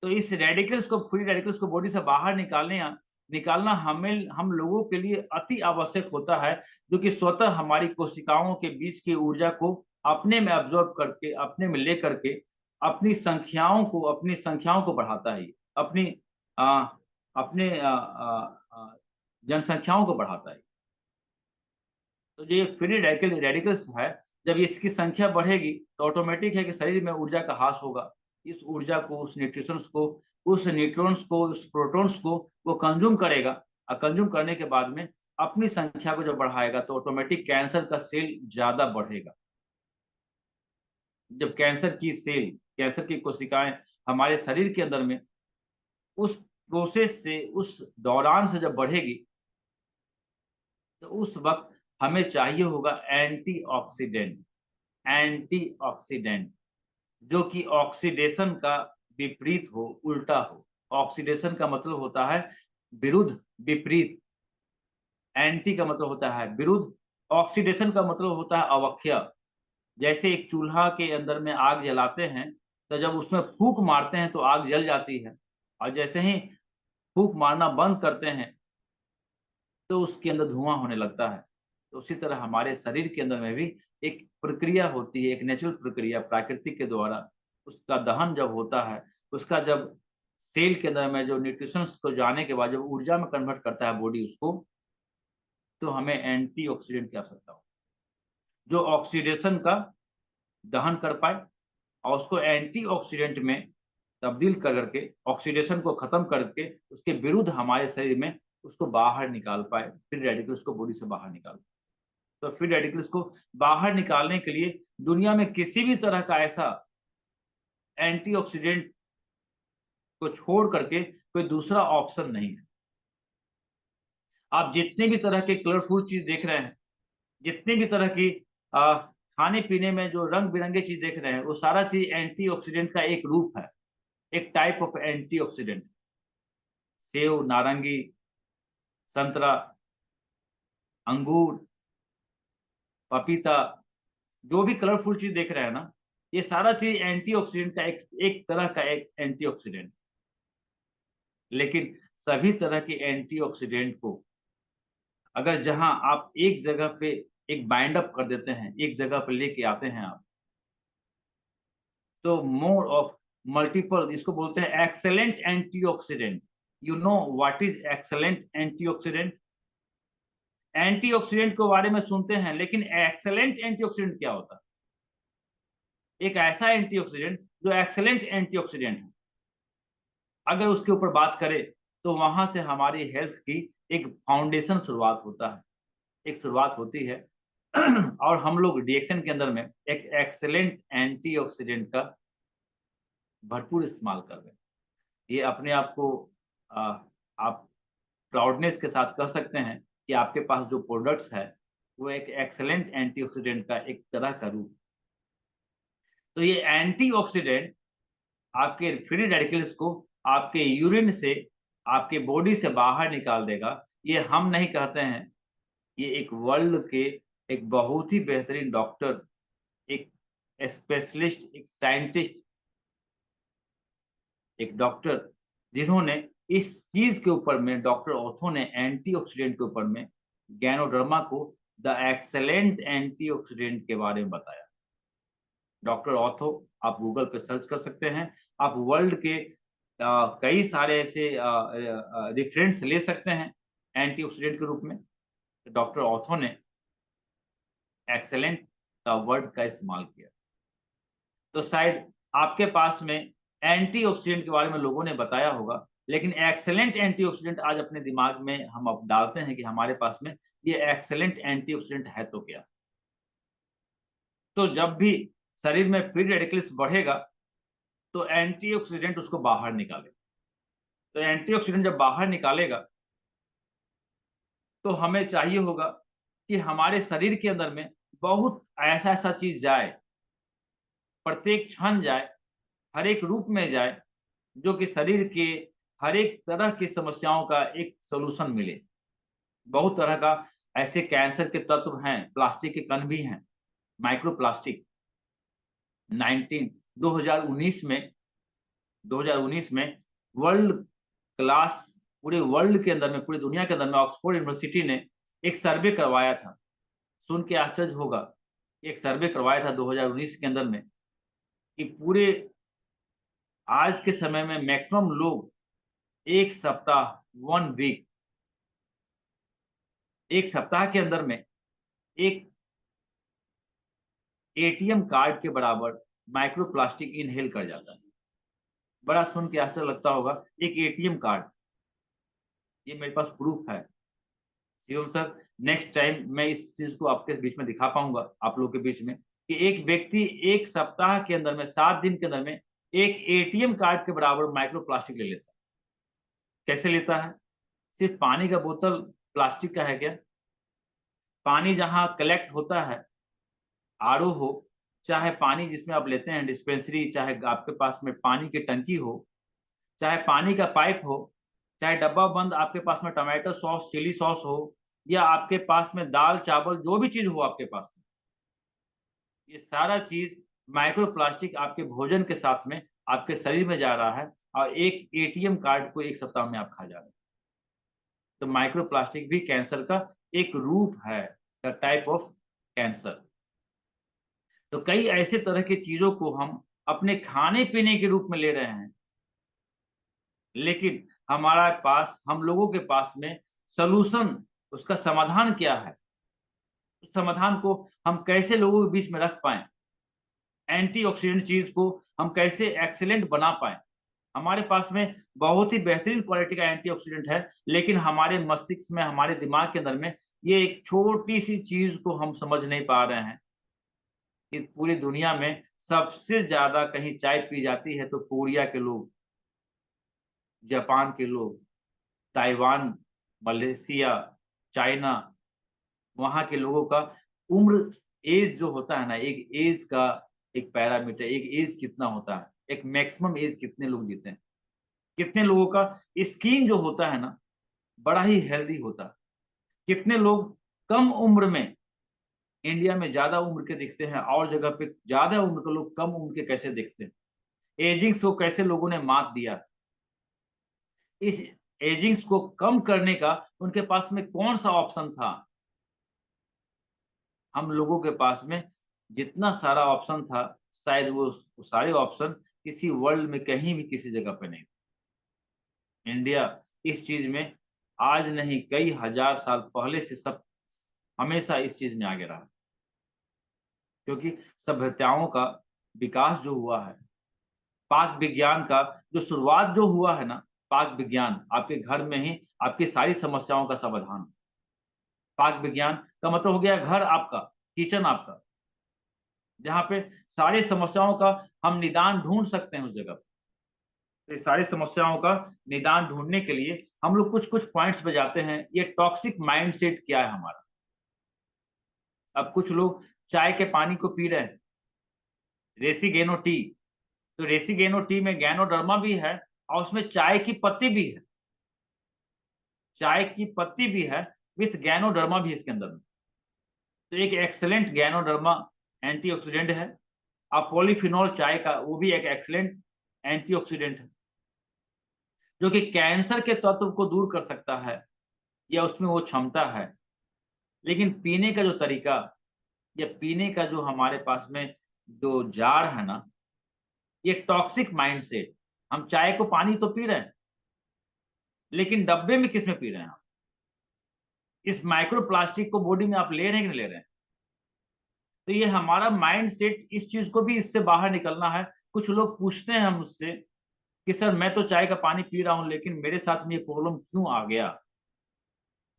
तो इस रेडिकल्स को, फ्री रेडिकल्स को बॉडी से बाहर निकालना हम लोगों के लिए अति आवश्यक होता है, जो कि स्वतः हमारी कोशिकाओं के बीच की ऊर्जा को अपने में अब्ज़ॉर्ब करके, अपने में ले करके अपनी संख्याओं को बढ़ाता है ये। अपनी अ, अपने जनसंख्याओं को बढ़ाता है। तो जो ये फ्री रेडिकल्स है, जब इसकी संख्या बढ़ेगी तो ऑटोमेटिक है कि शरीर में ऊर्जा का ह्रास होगा। इस ऊर्जा को, उस न्यूट्रिशंस को, उस न्यूट्रॉन्स को, उस प्रोटॉन्स को वो कंज़्यूम करेगा और कंज़्यूम करने के बाद में अपनी संख्या को जब बढ़ाएगा तो ऑटोमेटिक कैंसर का सेल ज़्यादा बढ़ेगा। जब कैंसर की कोशिकाएँ हमारे शरीर के अंदर में उस प्रोसेस से, उस दौरान से जब बढ़ेगी, तो उस वक़्त हमें चाहिए होगा एंटीऑक्सीडेंट, जो कि ऑक्सीडेशन का विपरीत हो, उल्टा हो। ऑक्सीडेशन का मतलब होता है विरुद्ध, विपरीत। एंटी का मतलब होता है विरुद्ध, ऑक्सीडेशन का मतलब होता है अवक्षय। जैसे एक चूल्हा के अंदर में आग जलाते हैं, तो जब उसमें फूँक मारते हैं तो आग जल जाती है और जैसे ही फूँक मारना बंद करते हैं, तो उसके अंदर धुआँ होने लगता है। तो उसी तरह हमारे शरीर के अंदर में भी एक प्रक्रिया होती है, एक नेचुरल प्रक्रिया प्राकृतिक के द्वारा उसका दहन जब होता है, उसका जब सेल के अंदर में जो न्यूट्रिशंस को जाने के बाद जब ऊर्जा में कन्वर्ट करता है बॉडी उसको, तो हमें एंटीऑक्सीडेंट की आवश्यकता हो, जो ऑक्सीडेशन का दहन कर पाए और उसको एंटीऑक्सीडेंट में तब्दील कर करके, ऑक्सीडेशन को खत्म करके, उसके विरुद्ध हमारे शरीर में उसको बाहर निकाल पाए, फ्री रेडिकल्स को बॉडी से बाहर निकाल पाए। तो फ्री रेडिकल्स को बाहर निकालने के लिए दुनिया में किसी भी तरह का ऐसा एंटीऑक्सीडेंट को छोड़ करके कोई दूसरा ऑप्शन नहीं है। आप जितने भी तरह के कलरफुल चीज़ देख रहे हैं, जितनी भी तरह की खाने-पीने में जो रंग-बिरंगे चीज़ देख रहे हैं, वो सारा चीज़ एंटीऑक्सीडेंट का एक रूप है, एक टाइप ऑफ एंटीऑक्सीडेंट। सेव, नारंगी, संतरा, अंगूर, पपीता, जो भी कलरफुल चीज़ देख रहे हैं ना, ये सारा चीज़ एंटीऑक्सीडेंट का एक एक तरह का एक एंटीऑक्सीडेंट। लेकिन सभी तरह के एंटीऑक्सीडेंट को अगर जहाँ आप एक जगह पे एक बाइंड अप कर देते हैं, एक जगह पे लेके आते हैं आप, तो मोर ऑफ मल्टीपल इसको बोलते हैं excellent antioxidant. You know what is excellent antioxidant? Antioxidant के बारे में सुनते हैं, लेकिन एक्सेलेंट एंटीऑक्सीडेंट क्या होता है? एक ऐसा एंटीऑक्सीडेंट जो एक्सेलेंट एंटीऑक्सीडेंट है। अगर उसके ऊपर बात करें, तो वहाँ से हमारी हेल्थ की एक फाउंडेशन शुरुआत होता है, एक शुरुआत होती है और हम लोग रिएक्शन के अंदर में एक एक्सीलेंट एंटीऑक्सीडेंट का भरपूर इस्तेमाल कर रहे हैं। ये अपने आप को अ, आप प्राउडनेस के साथ कह सकते हैं कि आपके पास जो प्रोडक्ट्स है, वो एक एक्सीलेंट एंटीऑक्सीडेंट का एक तरह का रूप। तो ये एंटीऑक्सीडेंट आपके फ्री रेडिकल्स को आपके यूरिन से, आपके बॉडी से बाहर निकाल देगा। ये हम नहीं कहते हैं, ये एक वर्ल्ड के एक बहुत ही बेहतरीन डॉक्टर, एक स्पेशलिस्ट, एक साइंटिस्ट, एक डॉक्टर जिन्होंने इस चीज़ के ऊपर में डॉक्टर ओथो ने एंटीऑक्सीडेंट के ऊपर में गैनोडर्मा को द एक्सीलेंट एंटीऑक्सीडेंट के बारे में बताया। डॉक्टर ऑथो आप गूगल पे सर्च कर सकते हैं। आप वर्ल्ड के कई सारे ऐसे रेफरेंस ले सकते हैं एंटीऑक्सीडेंट के रूप में। डॉक्टर ऑथो ने एक्सीलेंट का वर्ड का इस्तेमाल किया। तो शायद आपके पास में एंटीऑक्सीडेंट के बारे में लोगों ने बताया होगा, लेकिन एक्सीलेंट एंटीऑक्सीडेंट आज अपने दिमाग में हम अब डालते हैं कि हमारे पास में ये एक्सीलेंट एंटीऑक्सीडेंट है तो क्या? तो जब भी शरीर में फ्री रेडिकल्स बढ़ेगा, तो एंटीऑक्सीडेंट उसको बाहर निकालेगा। तो एंटीऑक्सीडेंट जब बाहर निकालेगा, तो हमें चाहिए होगा कि हमारे शरीर के अंदर में बहुत ऐसा-ऐसा चीज़ जाए, प्रत्येक क्षण जाए, हर एक रूप में जाए, जो कि शरीर के हर एक तरह की समस्याओं का एक सॉल्यूशन मिले। बहुत तरह का ऐसे कैंसर के तत्व हैं, प्लास्टिक के कण भी हैं, माइक्रो प्लास्टिक। 19 2019 में 2019 में वर्ल्ड क्लास, पूरे वर्ल्ड के अंदर में, पूरी दुनिया के अंदर में ऑक्सफोर्ड यूनिवर्सिटी ने एक सर्वे करवाया था। सुन के आश्चर्य होगा, एक सर्वे करवाया था 2019 के अंदर में कि पूरे आज के समय में मैक्सिमम लोग 1 सप्ताह, 1 वीक, 1 सप्ताह के अंदर में एक एटीएम कार्ड के बराबर माइक्रो प्लास्टिक इनहेल कर जाता है। बड़ा सुन के आश्चर्य लगता होगा, एक एटीएम कार्ड, ये मेरे पास प्रूफ है। शिवम सर, नेक्स्ट टाइम मैं इस चीज को आपके बीच में दिखा पाऊंगा, आप लोगों के बीच में, कि एक व्यक्ति 1 सप्ताह के अंदर में, 7 दिन के अंदर में एक एटीएम कार्ड के बराबर माइक्रो प्लास्टिक ले लेता है। कैसे लेता है? सिर्फ पानी का बोतल प्लास्टिक का है क्या? पानी जहां कलेक्ट होता है, आरओ हो, चाहे पानी जिसमें आप लेते हैं डिस्पेंसरी, चाहे आपके पास में पानी की टंकी हो, चाहे पानी का पाइप हो, चाहे डब्बा बंद आपके पास में टमाटो सॉस, चिली सॉस हो, या आपके पास में दाल चावल जो भी चीज हो आपके पास में, ये सारा चीज माइक्रो प्लास्टिक आपके भोजन के साथ में आपके शरीर में जा रहा है, और एक एटीएम कार्ड को 1 सप्ताह में आप खा जा रहे हैं। तो माइक्रो प्लास्टिक भी कैंसर का एक रूप है, द टाइप ऑफ कैंसर। तो कई ऐसे तरह की चीजों को हम अपने खाने पीने के रूप में ले रहे हैं, लेकिन हमारा पास, हम लोगों के पास में सॉल्यूशन, उसका समाधान क्या है? उस समाधान को हम कैसे लोगों के बीच में रख पाएं? एंटीऑक्सीडेंट चीज को हम कैसे एक्सीलेंट बना पाएं? हमारे पास में बहुत ही बेहतरीन क्वालिटी का एंटीऑक्सीडेंट है, लेकिन हमारे मस्तिष्क में, हमारे दिमाग के अंदर में ये एक छोटी सी चीज को हम समझ नहीं पा रहे हैं कि पूरी दुनिया में सबसे ज्यादा कहीं चाय पी जाती है तो कोरिया के लोग, जापान के लोग, ताइवान, मलेशिया, चाइना, वहाँ के लोगों का उम्र, एज जो होता है ना, एक एज का एक पैरामीटर, एक एज कितना होता है, एक मैक्सिमम एज कितने लोग जीते हैं, कितने लोगों का स्किन जो होता है ना, बड़ा ही हेल्दी होता है, कितने लोग कम उम्र में, इंडिया में ज्यादा उम्र के दिखते हैं, और जगह पे ज्यादा उम्र के लोग कम उम्र के कैसे दिखते हैं, एजिंग्स को कैसे लोगों ने मात दिया। इस एजिंग्स को कम करने का उनके पास में कौन सा ऑप्शन था? हम लोगों के पास में जितना सारा ऑप्शन था, शायद वो सारे ऑप्शन किसी वर्ल्ड में कहीं भी किसी जगह पे नहीं। इंडिया इस चीज में आज नहीं, कई हजार साल पहले से सब हमेशा इस चीज में आगे रहा, क्योंकि सभ्यताओं का विकास जो हुआ है, पाक विज्ञान का जो शुरुआत जो हुआ है ना, पाक विज्ञान आपके घर में ही आपकी सारी समस्याओं का समाधान। पाक विज्ञान का मतलब हो गया घर आपका, किचन आपका, जहाँ पे सारी समस्याओं का हम निदान ढूंढ सकते हैं उस जगह पे। तो ये सारी समस्याओं का निदान ढूंढने के लिए हम लोग कुछ कुछ पॉइंट्स पे जाते हैं। ये टॉक्सिक माइंडसेट क्या है हमारा? अब कुछ लोग चाय के पानी को पी रहे हैं, रेसिगेनो टी, तो रेसिगेनो टी में गैनोडर्मा भी है, और उसमें चाय की पत्ती भी है, चाय की पत्ती भी है, विथ गैनोडर्मा भी इसके अंदर में। तो एक एक्सेलेंट गैनोडर्मा एंटीऑक्सीडेंट है। अब पॉलीफिनोल चाय का, वो भी एक एक्सेलेंट एंटीऑक्सीडेंट है, जो कि कैंसर के तत्व को दूर कर सकता है, या उसमें वो क्षमता है। लेकिन पीने का जो तरीका, या पीने का जो हमारे पास में जो जार है ना, ये टॉक्सिक माइंडसेट। हम चाय को पानी तो पी रहे हैं, लेकिन डब्बे में किस में पी रहे हैं आप? इस माइक्रो प्लास्टिक को बॉडी में आप ले रहे हैं कि नहीं ले रहे हैं? तो ये हमारा माइंड सेट, इस चीज को भी इससे बाहर निकलना है। कुछ लोग पूछते हैं मुझसे कि सर मैं तो चाय का पानी पी रहा हूं, लेकिन मेरे साथ में ये प्रॉब्लम क्यों आ गया?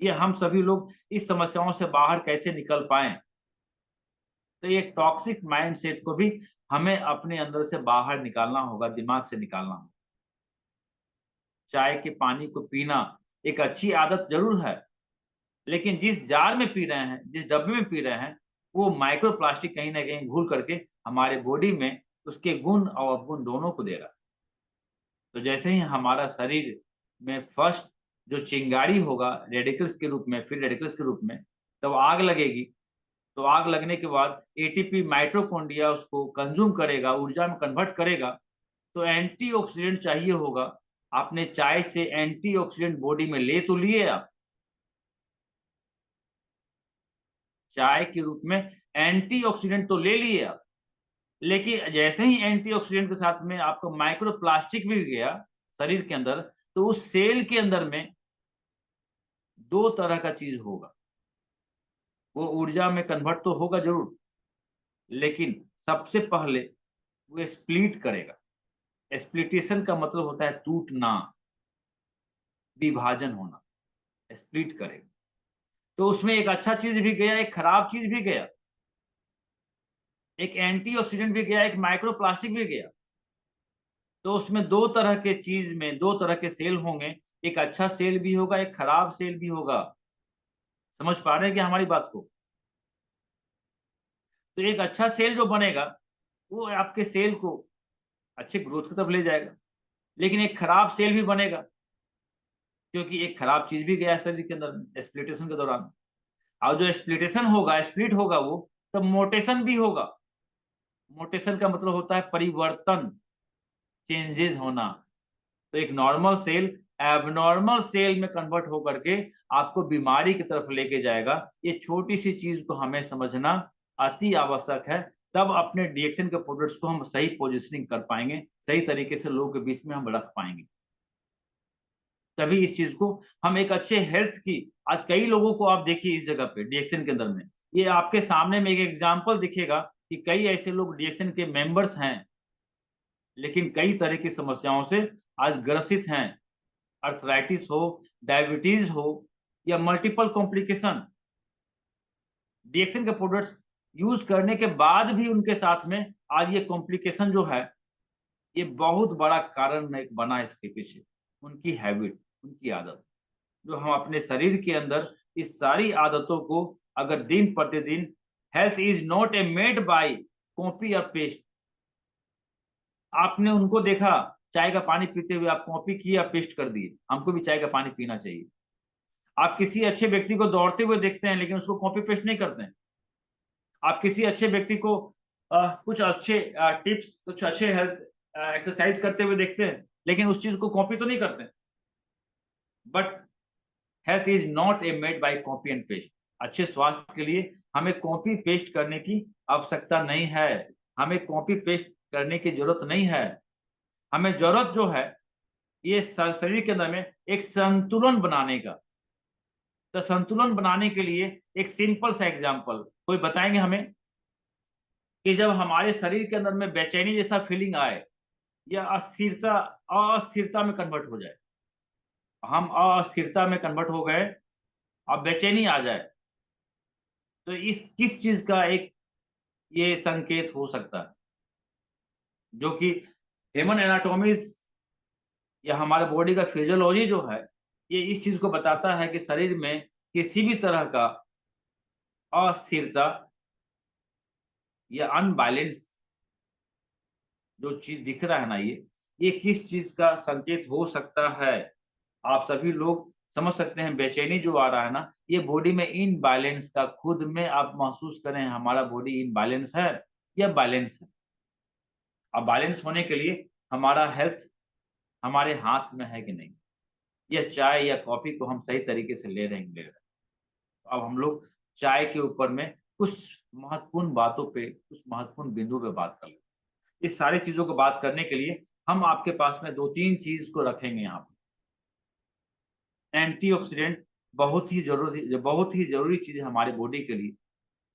ये हम सभी लोग इस समस्याओं से बाहर कैसे निकल पाए? तो ये टॉक्सिक माइंड सेट को भी हमें अपने अंदर से बाहर निकालना होगा, दिमाग से निकालना होगा। चाय के पानी को पीना एक अच्छी आदत जरूर है, लेकिन जिस जार में पी रहे हैं, जिस डब्बे में पी रहे हैं, वो माइक्रो प्लास्टिक कहीं ना कहीं घुल करके हमारे बॉडी में उसके गुण और अवगुण दोनों को दे रहा है। तो जैसे ही हमारा शरीर में फर्स्ट जो चिंगारी होगा रेडिकल्स के रूप में, फ्री रेडिकल्स के रूप में, तब आग लगेगी। तो आग लगने के बाद एटीपी माइटोकॉन्ड्रिया उसको कंज्यूम करेगा, ऊर्जा में कन्वर्ट करेगा। तो एंटीऑक्सीडेंट चाहिए होगा। आपने चाय से एंटीऑक्सीडेंट बॉडी में ले तो लिए आप, चाय के रूप में एंटीऑक्सीडेंट तो ले लिए आप, लेकिन जैसे ही एंटीऑक्सीडेंट के साथ में आपको माइक्रोप्लास्टिक भी गया शरीर के अंदर, तो उस सेल के अंदर में दो तरह का चीज होगा। वो ऊर्जा में कन्वर्ट तो होगा जरूर, लेकिन सबसे पहले वो स्प्लिट करेगा। स्प्लिटेशन का मतलब होता है टूटना, विभाजन होना, स्प्लिट करेगा। तो उसमें एक अच्छा चीज भी गया, एक खराब चीज भी गया, एक एंटीऑक्सीडेंट भी गया, एक माइक्रोप्लास्टिक भी गया। तो उसमें दो तरह के चीज में दो तरह के सेल होंगे, एक अच्छा सेल भी होगा, एक खराब सेल भी होगा। समझ पा रहे हैं क्या हमारी बात को? तो एक अच्छा सेल जो बनेगा वो आपके सेल को अच्छे ग्रोथ की तरफ ले जाएगा, लेकिन एक खराब सेल भी बनेगा, क्योंकि एक खराब चीज भी गया है शरीर के अंदर स्प्लिटेशन के दौरान। और जो स्प्लिटेशन होगा, स्प्लिट होगा वो, तब मोटेशन भी होगा। मोटेशन का मतलब होता है परिवर्तन, चेंजेस होना। तो एक नॉर्मल सेल एबनॉर्मल सेल में कन्वर्ट होकर के आपको बीमारी की तरफ लेके जाएगा। ये छोटी सी चीज को हमें समझना अति आवश्यक है। तब अपने डीएक्सन के प्रोडक्ट्स को हम सही पोजीशनिंग कर पाएंगे, सही तरीके से लोगों के बीच में हम रख पाएंगे। तभी इस चीज को हम एक अच्छे हेल्थ की, आज कई लोगों को आप देखिए इस जगह पे डीएक्सन के अंदर में, ये आपके सामने में एक एग्जांपल दिखेगा कि कई ऐसे लोग डीएक्सन के मेंबर्स हैं, लेकिन कई तरह की समस्याओं से आज ग्रसित हैं। अर्थराइटिस हो, डायबिटीज हो, या मल्टीपल कॉम्प्लिकेशन, डीएक्सन के प्रोडक्ट्स यूज करने के बाद भी उनके साथ में आज ये कॉम्प्लिकेशन जो है, ये बहुत बड़ा कारण एक बना इसके पीछे। उनकी हैबिट, उनकी आदत, जो हम अपने शरीर के अंदर इस सारी आदतों को अगर दिन प्रतिदिन, health is not a made by copy और पेस्ट। आपने उनको देखा चाय का पानी पीते हुए, आप कॉपी किए, आप पेस्ट कर दिए, हमको भी चाय का पानी पीना चाहिए। आप किसी अच्छे व्यक्ति को दौड़ते हुए देखते हैं, लेकिन उसको कॉपी पेस्ट नहीं करते हैं। आप किसी अच्छे व्यक्ति को कुछ अच्छे टिप्स, कुछ अच्छे हेल्थ एक्सरसाइज करते हुए देखते हैं, लेकिन उस चीज को कॉपी तो नहीं करते। But health is not a made by copy and paste. अच्छे स्वास्थ्य के लिए हमें कॉपी पेस्ट करने की आवश्यकता नहीं है, हमें कॉपी पेस्ट करने की जरूरत नहीं है। हमें जरूरत जो है, ये शरीर के अंदर में एक संतुलन बनाने का। तो संतुलन बनाने के लिए एक सिंपल सा एग्जांपल कोई बताएंगे हमें, कि जब हमारे शरीर के अंदर में बेचैनी जैसा फीलिंग आए, या अस्थिरता, अस्थिरता में कन्वर्ट हो जाए, हम अस्थिरता में कन्वर्ट हो गए, अब बेचैनी आ जाए, तो इस किस चीज का एक ये संकेत हो सकता है? जो कि ह्यूमन एनाटॉमीज या हमारे बॉडी का फिजियोलॉजी जो है, ये इस चीज को बताता है कि शरीर में किसी भी तरह का अस्थिरता या अनबैलेंस जो चीज दिख रहा है ना, ये किस चीज का संकेत हो सकता है? आप सभी लोग समझ सकते हैं, बेचैनी जो आ रहा है ना, ये बॉडी में इनबैलेंस का, खुद में आप महसूस करें हमारा बॉडी इनबैलेंस है या बैलेंस है। अब बैलेंस होने के लिए हमारा हेल्थ हमारे हाथ में है कि नहीं, या चाय या कॉफी को हम सही तरीके से ले रहे हैं, ले रहे हैं। अब हम लोग चाय के ऊपर में कुछ महत्वपूर्ण बातों पे, कुछ महत्वपूर्ण बिंदु पे बात कर लें। इस सारी चीजों को बात करने के लिए हम आपके पास में 2-3 चीज को रखेंगे यहाँ पे। एंटीऑक्सीडेंट बहुत ही जरूरी चीज है हमारे बॉडी के लिए,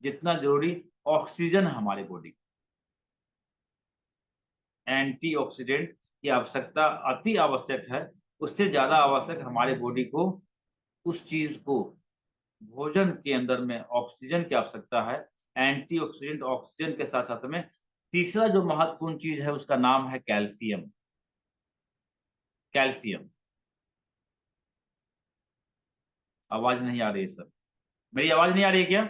जितना जरूरी ऑक्सीजन है हमारे बॉडी। एंटीऑक्सीडेंट की आवश्यकता अति आवश्यक है, उससे ज्यादा आवश्यक हमारे बॉडी को उस चीज को, भोजन के अंदर में ऑक्सीजन की आवश्यकता है। एंटीऑक्सीडेंट ऑक्सीजन के साथ साथ में तीसरा जो महत्वपूर्ण चीज है उसका नाम है कैल्शियम। कैल्शियम, आवाज नहीं आ रही है सर, मेरी आवाज नहीं आ रही है क्या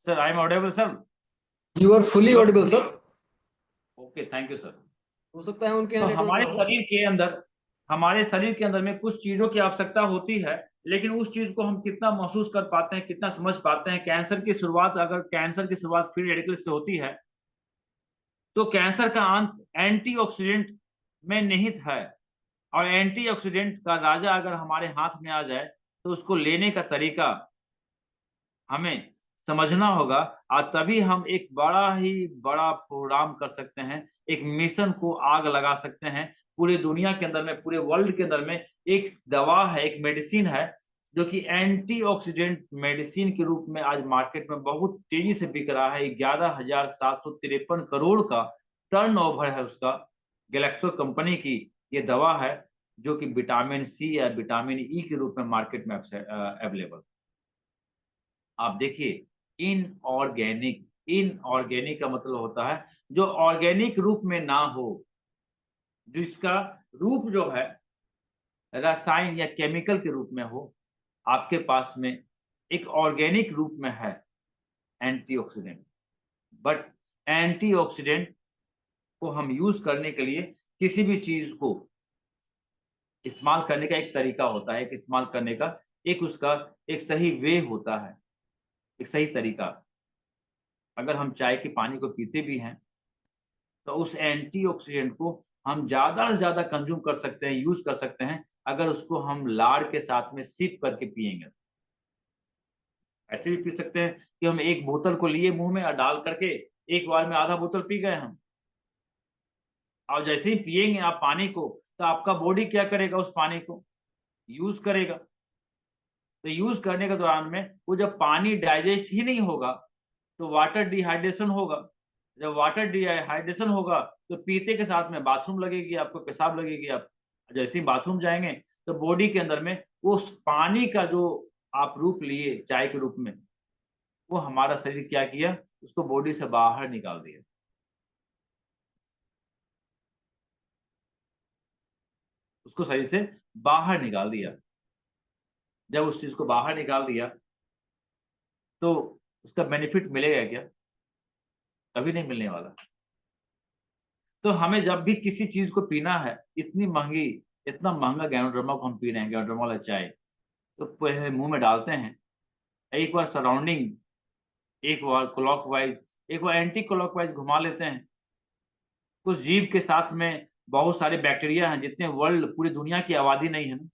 sir? I am audible sir? You are fully audible sir. Okay, thank you sir. हो सकता है उनके तो यहाँ नेटवर्क हमारे ना हो। शरीर के अंदर, हमारे शरीर के अंदर में कुछ चीजों की आवश्यकता होती है, लेकिन उस चीज को हम कितना महसूस कर पाते हैं, कितना समझ पाते हैं। अगर कैंसर की शुरुआत फ्री रेडिकल से होती है, तो कैंसर का अंत एंटीऑक्सीडेंट में निहित है। और एंटीऑक्सीडेंट का राजा अगर हमारे हाथ में आ जाए, तो उसको लेने का तरीका हमें समझना होगा, और तभी हम एक बड़ा ही बड़ा प्रोग्राम कर सकते हैं, एक मिशन को आग लगा सकते हैं। पूरी दुनिया के अंदर में, पूरे वर्ल्ड के अंदर में एक दवा है, एक मेडिसिन है, जो कि एंटीऑक्सीडेंट मेडिसिन के रूप में आज मार्केट में बहुत तेजी से बिक रहा है। 11,753 करोड़ का टर्नओवर है उसका। गैलेक्सो कंपनी की ये दवा है, जो कि विटामिन सी या विटामिन ई के रूप में मार्केट में अवेलेबल। आप देखिए, इनऑर्गेनिक का मतलब होता है जो ऑर्गेनिक रूप में ना हो, जिसका रूप जो है रसायन या केमिकल के रूप में हो। आपके पास में एक ऑर्गेनिक रूप में है एंटीऑक्सीडेंट। बट एंटीऑक्सीडेंट को हम यूज करने के लिए किसी भी चीज को इस्तेमाल करने का एक तरीका होता है, एक इस्तेमाल करने का एक उसका एक सही वे होता है, एक सही तरीका। अगर हम चाय के पानी को पीते भी हैं, तो उस एंटीऑक्सीडेंट को हम ज़्यादा से ज़्यादा कंज़्यूम कर सकते हैं, यूज़ कर सकते हैं, अगर उसको हम लाड़ के साथ में सिप करके पिएँगे। ऐसे भी पी सकते हैं कि हम एक बोतल को लिए मुँह में और डाल करके एक बार में आधा बोतल पी गए हम। और जैसे ही पिएँगे आप पानी को, तो आपका बॉडी क्या करेगा उस पानी को? यूज़ करेगा। तो यूज़ करने के दौरान में वो जब पानी डाइजेस्ट ही नहीं होगा, तो वाटर डिहाइड्रेशन होगा। जब वाटर डिहाइड्रेशन होगा, तो पीते के साथ में बाथरूम लगेगी, आपको पेशाब लगेगी। आप जैसे ही बाथरूम जाएँगे, तो बॉडी के अंदर में उस पानी का जो आप रूप लिए चाय के रूप में, वो हमारा शरीर क्या किया, उसको बॉडी से बाहर निकाल दिया। उसको शरीर से बाहर निकाल दिया। जब उस चीज़ को बाहर निकाल दिया, तो उसका बेनिफिट मिलेगा क्या? कभी नहीं मिलने वाला। तो हमें जब भी किसी चीज़ को पीना है, इतना महँगा गैनोडर्मा को हम पी रहे हैं, गैनोडर्मा वाला चाय, तो पहले मुँह में डालते हैं, एक बार सराउंडिंग, एक बार क्लॉकवाइज़, एक बार एंटी क्लॉकवाइज़ घुमा लेते हैं। उस जीभ के साथ में बहुत सारे बैक्टीरिया हैं, जितने वर्ल्ड पूरी दुनिया की आबादी नहीं है ना,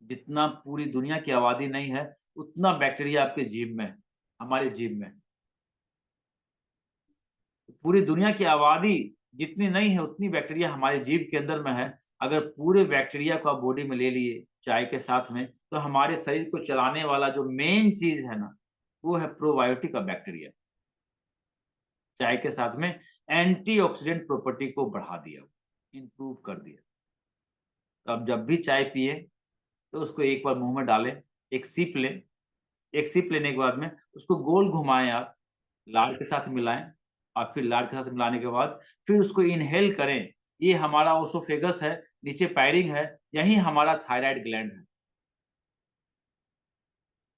जितना पूरी दुनिया की आबादी नहीं है, उतना बैक्टीरिया आपके जीभ में है, हमारे जीभ में। पूरी दुनिया की आबादी जितनी नहीं है, उतनी बैक्टीरिया हमारे जीभ के अंदर में है। अगर पूरे बैक्टीरिया को आप बॉडी में ले लिए चाय के साथ में, तो हमारे शरीर को चलाने वाला जो मेन चीज़ है ना, वो है प्रोबायोटिक का बैक्टीरिया। चाय के साथ में एंटीऑक्सीडेंट प्रॉपर्टी को बढ़ा दिया, इम्प्रूव कर दिया। तो आप जब भी चाय पिएँ, तो उसको एक बार मुँह में डालें, एक सिप लें, एक सिप लेने के बाद में उसको गोल घुमाएँ आप, लार के साथ मिलाएँ, और फिर लार के साथ मिलाने के बाद फिर उसको इन्हेल करें। ये हमारा ओसोफेगस है, नीचे पैरिंग है, यही हमारा थायरॉइड ग्लैंड है,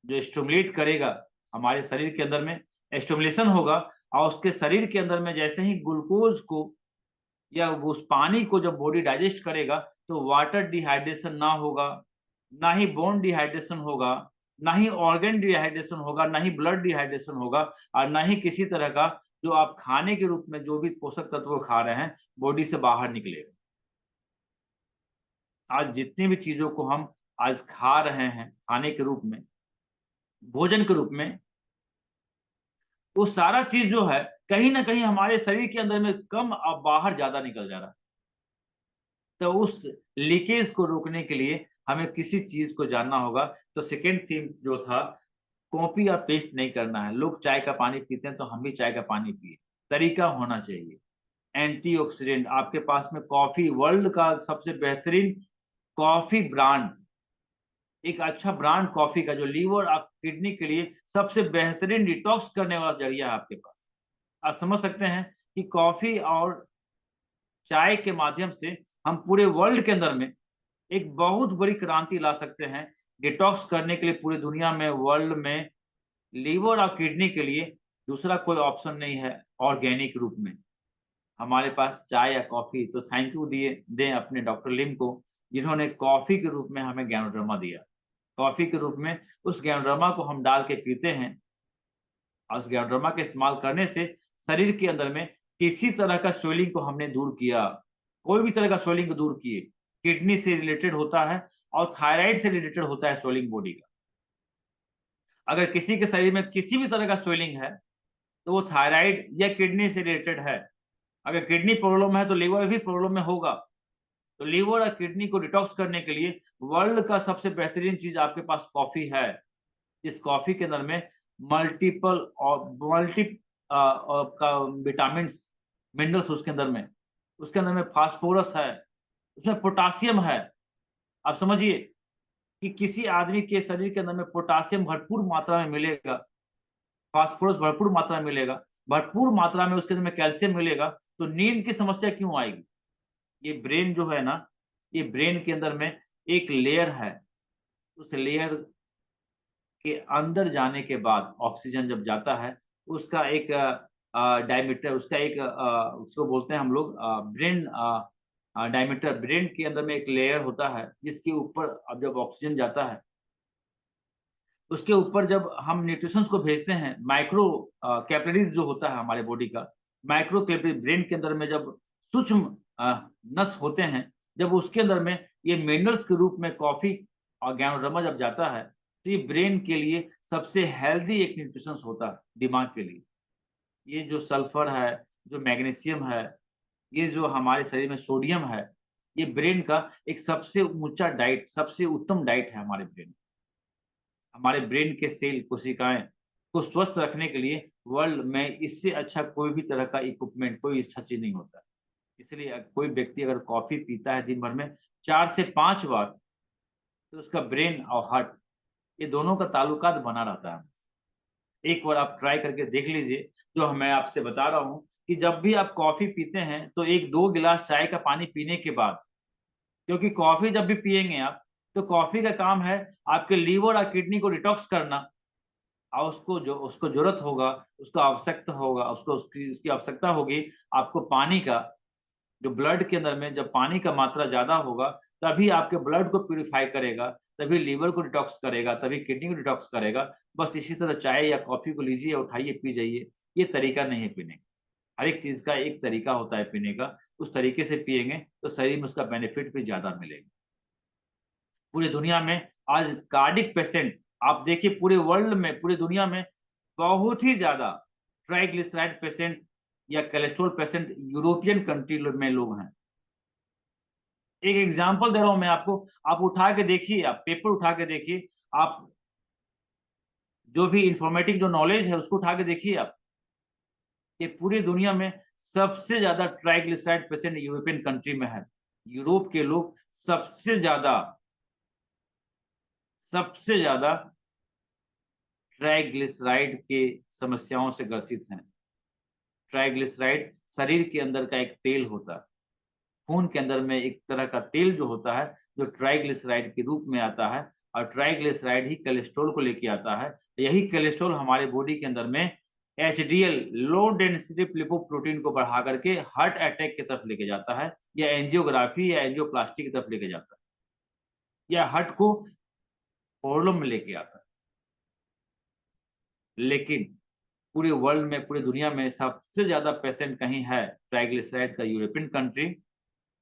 जो स्टिमुलेट करेगा हमारे शरीर के अंदर में स्टिमुलेशन होगा। और उसके शरीर के अंदर में जैसे ही ग्लूकोज़ को या उस पानी को जब बॉडी डाइजेस्ट करेगा, तो वाटर डिहाइड्रेशन ना होगा, ना ही बोन डिहाइड्रेशन होगा, ना ही ऑर्गन डिहाइड्रेशन होगा, ना ही ब्लड डिहाइड्रेशन होगा, और ना ही किसी तरह का जो आप खाने के रूप में जो भी पोषक तत्व खा रहे हैं, बॉडी से बाहर निकलेगा। आज जितनी भी चीज़ों को हम आज खा रहे हैं खाने के रूप में, भोजन के रूप में, वो सारा चीज़ जो है कहीं न कहीं हमारे शरीर के अंदर में कम और बाहर ज़्यादा निकल जा रहा है। तो उस लीकेज को रोकने के लिए हमें किसी चीज़ को जानना होगा। तो सेकंड थीम जो था, कॉपी या पेस्ट नहीं करना है। लोग चाय का पानी पीते हैं, तो हम भी चाय का पानी पिएँ। तरीका होना चाहिए। एंटीऑक्सीडेंट आपके पास में कॉफ़ी, वर्ल्ड का सबसे बेहतरीन कॉफ़ी ब्रांड, एक अच्छा ब्रांड कॉफ़ी का जो लीवर और किडनी के लिए सबसे बेहतरीन डिटॉक्स करने वाला ज़रिया है आपके पास। आप समझ सकते हैं कि कॉफ़ी और चाय के माध्यम से हम पूरे वर्ल्ड के अंदर में एक बहुत बड़ी क्रांति ला सकते हैं। डिटॉक्स करने के लिए पूरी दुनिया में, वर्ल्ड में लीवर और किडनी के लिए दूसरा कोई ऑप्शन नहीं है ऑर्गेनिक रूप में। हमारे पास चाय या कॉफ़ी, तो थैंक यू दें अपने डॉक्टर लिम को, जिन्होंने कॉफ़ी के रूप में हमें ज्ञानोडर्मा दिया। कॉफ़ी के रूप में उस ज्ञानोडर्मा को हम डाल के पीते हैं और उस ज्ञानोडर्मा का इस्तेमाल करने से शरीर के अंदर में किसी तरह का स्वेलिंग को हमने दूर किया। कोई भी तरह का स्वेलिंग को दूर किए। किडनी से रिलेटेड होता है और थायराइड से रिलेटेड होता है स्वेलिंग बॉडी का। अगर किसी के शरीर में किसी भी तरह का स्वेलिंग है, तो वो थायराइड या किडनी से रिलेटेड है। अगर किडनी प्रॉब्लम है, तो लिवर भी प्रॉब्लम में होगा। तो लिवर और किडनी को डिटॉक्स करने के लिए वर्ल्ड का सबसे बेहतरीन चीज़ आपके पास कॉफ़ी है। इस कॉफ़ी के अंदर में मल्टीपल और मल्टी का विटामिन्स, मिनरल्स उसके अंदर में फास्फोरस है, उसमें पोटेशियम है। आप समझिए कि किसी आदमी के शरीर के अंदर में पोटेशियम भरपूर मात्रा में मिलेगा, फास्फोरस भरपूर मात्रा में मिलेगा, भरपूर मात्रा में उसके अंदर में कैल्शियम मिलेगा, तो नींद की समस्या क्यों आएगी? ये ब्रेन जो है ना, ये ब्रेन के अंदर में एक लेयर है। उस लेयर के अंदर जाने के बाद ऑक्सीजन जब जाता है, उसका एक डायमीटर, उसका एक उसको बोलते हैं हम लोग ब्रेन डायमीटर। ब्रेन के अंदर में एक लेयर होता है, जिसके ऊपर अब जब ऑक्सीजन जाता है, उसके ऊपर जब हम न्यूट्रिशंस को भेजते हैं, माइक्रो कैपिलरीज़ जो होता है हमारे बॉडी का, माइक्रो कैपिलरी ब्रेन के अंदर में जब सूक्ष्म नस होते हैं, जब उसके अंदर में ये मिनरल्स के रूप में कॉफ़ी और ज्ञानोडर्मा जब जाता है, तो ये ब्रेन के लिए सबसे हेल्दी एक न्यूट्रिशंस होता है, दिमाग के लिए। ये जो सल्फर है, जो मैग्नीशियम है, ये जो हमारे शरीर में सोडियम है, ये ब्रेन का एक सबसे ऊँचा डाइट, सबसे उत्तम डाइट है हमारे ब्रेन। हमारे ब्रेन के सेल, कोशिकाएँ को स्वस्थ रखने के लिए वर्ल्ड में इससे अच्छा कोई भी तरह का इक्विपमेंट, कोई अच्छा चीज़ नहीं होता है। इसलिए कोई व्यक्ति अगर कॉफ़ी पीता है दिन भर में 4 से 5 बार, तो उसका ब्रेन और हार्ट, ये दोनों का ताल्लुकात बना रहता है। एक बार आप ट्राई करके देख लीजिए, जो मैं आपसे बता रहा हूँ कि जब भी आप कॉफ़ी पीते हैं, तो 1-2 गिलास चाय का पानी पीने के बाद, क्योंकि कॉफ़ी जब भी पिएँगे आप, तो कॉफ़ी का काम है आपके लीवर और किडनी को डिटॉक्स करना। और उसको ज़रूरत होगा, उसको आवश्यकता होगा, उसकी आवश्यकता होगी आपको पानी का। जो ब्लड के अंदर में जब पानी का मात्रा ज़्यादा होगा, तभी आपके ब्लड को प्यूरिफ़ाई करेगा, तभी लीवर को डिटॉक्स करेगा, तभी किडनी को डिटॉक्स करेगा। बस इसी तरह चाय या कॉफ़ी को लीजिए, उठाइए, पी जाइए। ये तरीका नहीं है पीने का। हर एक चीज़ का एक तरीका होता है पीने का। उस तरीके से पिएँगे, तो शरीर में उसका बेनिफिट भी ज़्यादा मिलेगा। पूरी दुनिया में आज कार्डियक पेशेंट, आप देखिए पूरे वर्ल्ड में, पूरी दुनिया में बहुत ही ज़्यादा ट्राइग्लिसराइड पेशेंट या कोलेस्ट्रॉल पेशेंट यूरोपियन कंट्री में लोग हैं। एक एग्ज़ाम्पल दे रहा हूँ मैं आपको, आप उठा के देखिए, आप पेपर उठा के देखिए, आप जो भी इन्फॉर्मेटिव जो नॉलेज है उसको उठा के देखिए आप, कि पूरी दुनिया में सबसे ज़्यादा ट्राइग्लिसराइड पेशेंट यूरोपियन कंट्री में है। यूरोप के लोग सबसे ज़्यादा ट्राइग्लिसराइड के समस्याओं से ग्रसित हैं। ट्राइग्लिसराइड शरीर के अंदर का एक तेल होता है। खून के अंदर में एक तरह का तेल जो होता है, जो ट्राइग्लिसराइड के रूप में आता है और ट्राइग्लिसराइड ही कोलेस्ट्रॉल को लेके आता है। यही कोलेस्ट्रॉल हमारे बॉडी के अंदर में एचडीएल, लो डेंसिटी लिपोप्रोटीन को बढ़ा करके हार्ट अटैक की तरफ लेके जाता है, या एंजियोग्राफी या एंजियोप्लास्टी की तरफ लेके जाता है, या हार्ट को प्रॉब्लम में लेके आता है। लेकिन पूरे वर्ल्ड में, पूरी दुनिया में सबसे ज़्यादा पेशेंट कहीं है ट्राइग्लिसराइड का, यूरोपियन कंट्री।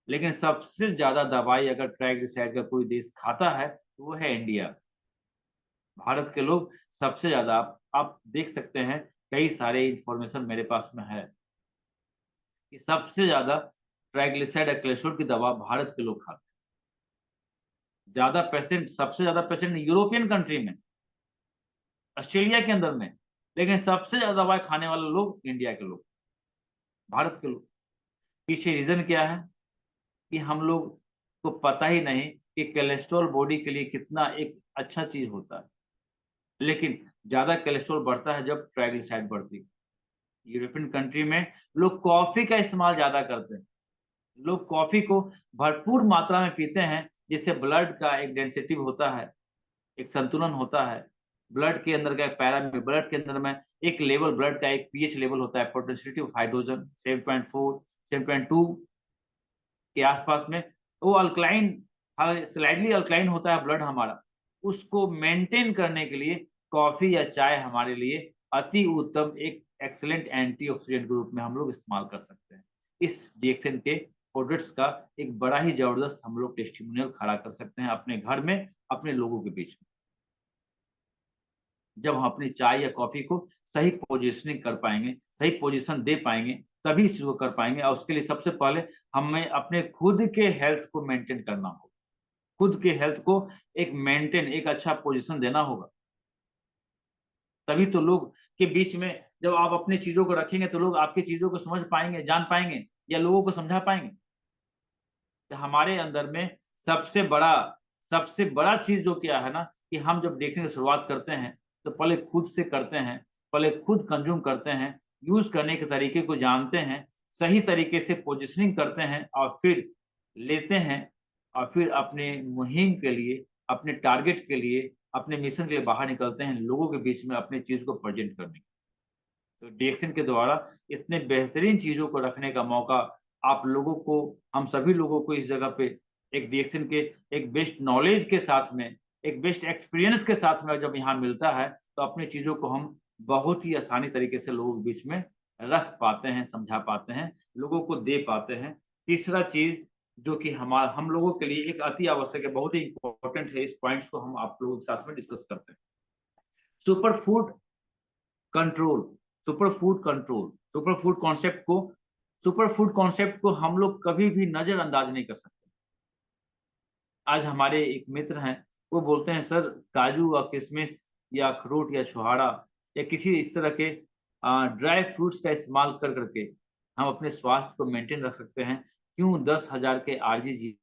लेकिन सबसे ज़्यादा दवाई अगर ट्राइग्लिसराइड का कोई देश खाता है, तो वो है इंडिया। भारत के लोग सबसे ज़्यादा, आप देख सकते हैं, कई सारे इन्फॉर्मेशन मेरे पास में है कि सबसे ज़्यादा ट्राइग्लिसराइड और कोलेस्ट्रॉल की दवा भारत के लोग खाते हैं। सबसे ज़्यादा पेशेंट यूरोपियन कंट्री में, ऑस्ट्रेलिया के अंदर में, लेकिन सबसे ज़्यादा दवाई खाने वाले लोग इंडिया के लोग, भारत के लोग। पीछे रीज़न क्या है? कि हम लोग को पता ही नहीं कि कोलेस्ट्रॉल बॉडी के लिए कितना एक अच्छा चीज़ होता है। लेकिन ज़्यादा कोलेस्ट्रॉल बढ़ता है जब ट्राइग्लिसराइड बढ़ती है। यूरोपियन कंट्री में लोग कॉफ़ी का इस्तेमाल ज़्यादा करते हैं। लोग कॉफ़ी को भरपूर मात्रा में पीते हैं, जिससे ब्लड का एक डेंसिटी होता है, एक संतुलन होता है। ब्लड के अंदर में एक लेवल, ब्लड का एक पीएच लेवल होता है, पोटेंशियोलिटी ऑफ हाइड्रोजन 7.4, 7.2 के आसपास में, वो अल्कलाइन, स्लाइटली अल्कलाइन होता है ब्लड हमारा, उसको मेंटेन करने के लिए कॉफ़ी या चाय हमारे लिए अति उत्तम एक एक्सीलेंट एंटीऑक्सीडेंट के रूप में हम लोग इस्तेमाल कर सकते हैं। इस डीएक्सएन के प्रोडक्ट्स का एक बड़ा ही ज़बरदस्त हम लोग टेस्टिमोनियल खड़ा कर सकते हैं अपने घर में, अपने लोगों के बीच में। जब हम अपनी चाय या कॉफ़ी को सही पोज़ीशनिंग कर पाएँगे, सही पोज़ीशन दे पाएँगे, तभी इस चीज़ को कर पाएँगे और उसके लिए सबसे पहले हमें अपने खुद के हेल्थ को मेंटेन करना होगा। खुद के हेल्थ को एक मेंटेन, एक अच्छा पोज़ीशन देना होगा। तभी तो लोग के बीच में जब आप अपनी चीज़ों को रखेंगे, तो लोग आपकी चीज़ों को समझ पाएँगे, जान पाएँगे या लोगों को समझा पाएँगे। तो हमारे अंदर में सबसे बड़ा चीज़ जो क्या है ना, कि हम जब डेक्सिंग की शुरुआत करते हैं, तो पहले खुद से करते हैं, पहले खुद कंज़्यूम करते हैं, यूज़ करने के तरीके को जानते हैं, सही तरीके से पोज़ीशनिंग करते हैं और फिर लेते हैं और फिर अपने मुहिम के लिए, अपने टारगेट के लिए, अपने मिशन के लिए बाहर निकलते हैं, लोगों के बीच में अपनी चीज़ को प्रेज़ेंट करने। तो डीएक्सएन के द्वारा इतने बेहतरीन चीज़ों को रखने का मौका आप लोगों को, हम सभी लोगों को इस जगह पे एक डीएक्सएन के एक बेस्ट नॉलेज के साथ में, एक बेस्ट एक्सपीरियंस के साथ में जब यहाँ मिलता है, तो अपनी चीज़ों को हम बहुत ही आसानी तरीके से लोगों के बीच में रख पाते हैं, समझा पाते हैं, लोगों को दे पाते हैं। तीसरा चीज़ जो कि हम लोगों के लिए एक अति आवश्यक है, बहुत ही इम्पोर्टेंट है, इस पॉइंट्स को हम आप लोगों के साथ में डिस्कस करते हैं। Super food control, super food concept को हम लोग कभी भी नज़रअंदाज नहीं कर सकते। आज हमारे एक मित्र हैं, वो बोलते हैं सर काजू और किशमिश या अखरोट या छुहारा या किसी इस तरह के ड्राई फ्रूट्स का इस्तेमाल कर के हम अपने स्वास्थ्य को मेंटेन रख सकते हैं। क्यों 10,000 के आरजीजी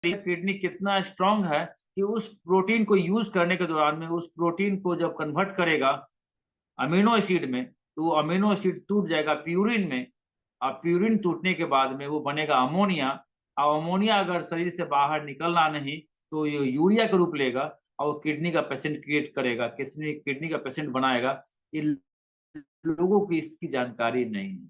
किडनी कितना स्ट्रॉन्ग है कि उस प्रोटीन को यूज़ करने के दौरान में उस प्रोटीन को जब कन्वर्ट करेगा अमीनो एसिड में, तो वो अमीनो एसिड टूट जाएगा प्यूरिन में और प्यूरिन टूटने के बाद में वो बनेगा अमोनिया और अमोनिया अगर शरीर से बाहर निकलना नहीं, तो ये यूरिया का रूप लेगा और वो किडनी का पेशेंट क्रिएट करेगा, किडनी का पेशेंट बनाएगा। ये लोगों को इसकी जानकारी नहीं है।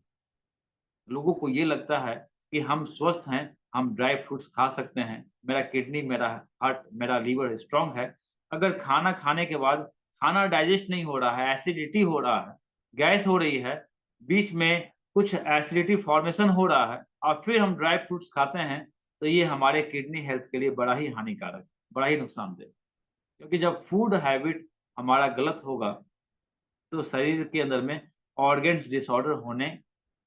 लोगों को ये लगता है कि हम स्वस्थ हैं, हम ड्राई फ्रूट्स खा सकते हैं, मेरा किडनी, मेरा हार्ट, मेरा लीवर स्ट्रॉन्ग है। अगर खाना खाने के बाद खाना डाइजेस्ट नहीं हो रहा है, एसिडिटी हो रहा है, गैस हो रही है, बीच में कुछ एसिडिटी फॉर्मेशन हो रहा है और फिर हम ड्राई फ्रूट्स खाते हैं, तो ये हमारे किडनी हेल्थ के लिए बड़ा ही हानिकारक, बड़ा ही नुकसानदेह। क्योंकि जब फूड हैबिट हमारा गलत होगा, तो शरीर के अंदर में ऑर्गन्स डिसऑर्डर होने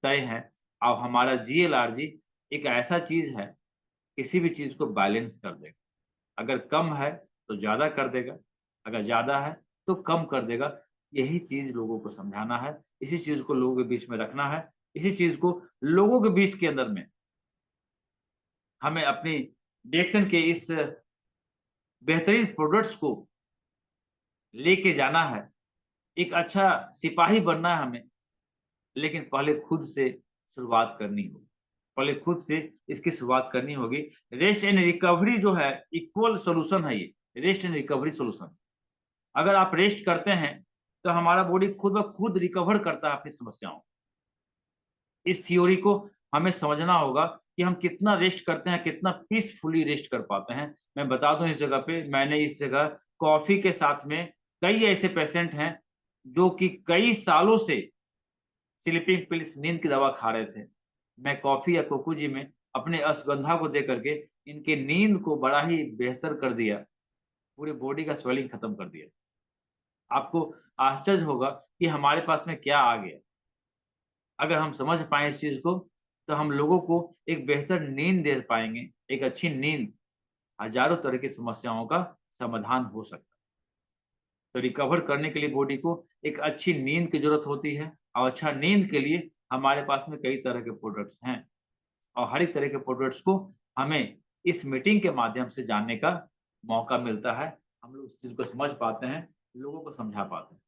तय है और हमारा जीएलआरजी एक ऐसा चीज़ है, किसी भी चीज़ को बैलेंस कर देगा। अगर कम है, तो ज़्यादा कर देगा, अगर ज़्यादा है, तो कम कर देगा। यही चीज़ लोगों को समझाना है, इसी चीज़ को लोगों के बीच में रखना है, इसी चीज़ को लोगों के बीच के अंदर में हमें अपनी डिएक्शन के इस बेहतरीन प्रोडक्ट्स को लेके जाना है। एक अच्छा सिपाही बनना है हमें। लेकिन पहले खुद से शुरुआत करनी होगी। पहले खुद से इसकी शुरुआत करनी होगी। रेस्ट एंड रिकवरी जो है इक्वल सॉल्यूशन है ये, रेस्ट एंड रिकवरी सॉल्यूशन। अगर आप रेस्ट करते हैं, तो हमारा बॉडी खुद ब खुद रिकवर करता है अपनी समस्याओं। इस थ्योरी को हमें समझना होगा कि हम कितना रेस्ट करते हैं, कितना पीसफुली रेस्ट कर पाते हैं। मैं बता दूँ इस जगह पे मैंने इस जगह कॉफ़ी के साथ में कई ऐसे पेशेंट हैं, जो कि कई सालों से स्लीपिंग पिल्स नींद की दवा खा रहे थे। मैं कॉफ़ी या कोकोजी में अपने अश्वगंधा को दे करके इनकी नींद को बड़ा ही बेहतर कर दिया, पूरी बॉडी का स्वेलिंग खत्म कर दिया। आपको आश्चर्य होगा कि हमारे पास में क्या आ गया। अगर हम समझ पाएँ इस चीज़ को, तो हम लोगों को एक बेहतर नींद दे पाएँगे। एक अच्छी नींद हज़ारों तरह की समस्याओं का समाधान हो सकता है। तो रिकवर करने के लिए बॉडी को एक अच्छी नींद की ज़रूरत होती है और अच्छा नींद के लिए हमारे पास में कई तरह के प्रोडक्ट्स हैं और हर एक तरह के प्रोडक्ट्स को हमें इस मीटिंग के माध्यम से जानने का मौका मिलता है। हम लोग उस चीज़ को समझ पाते हैं, लोगों को समझा पाते हैं।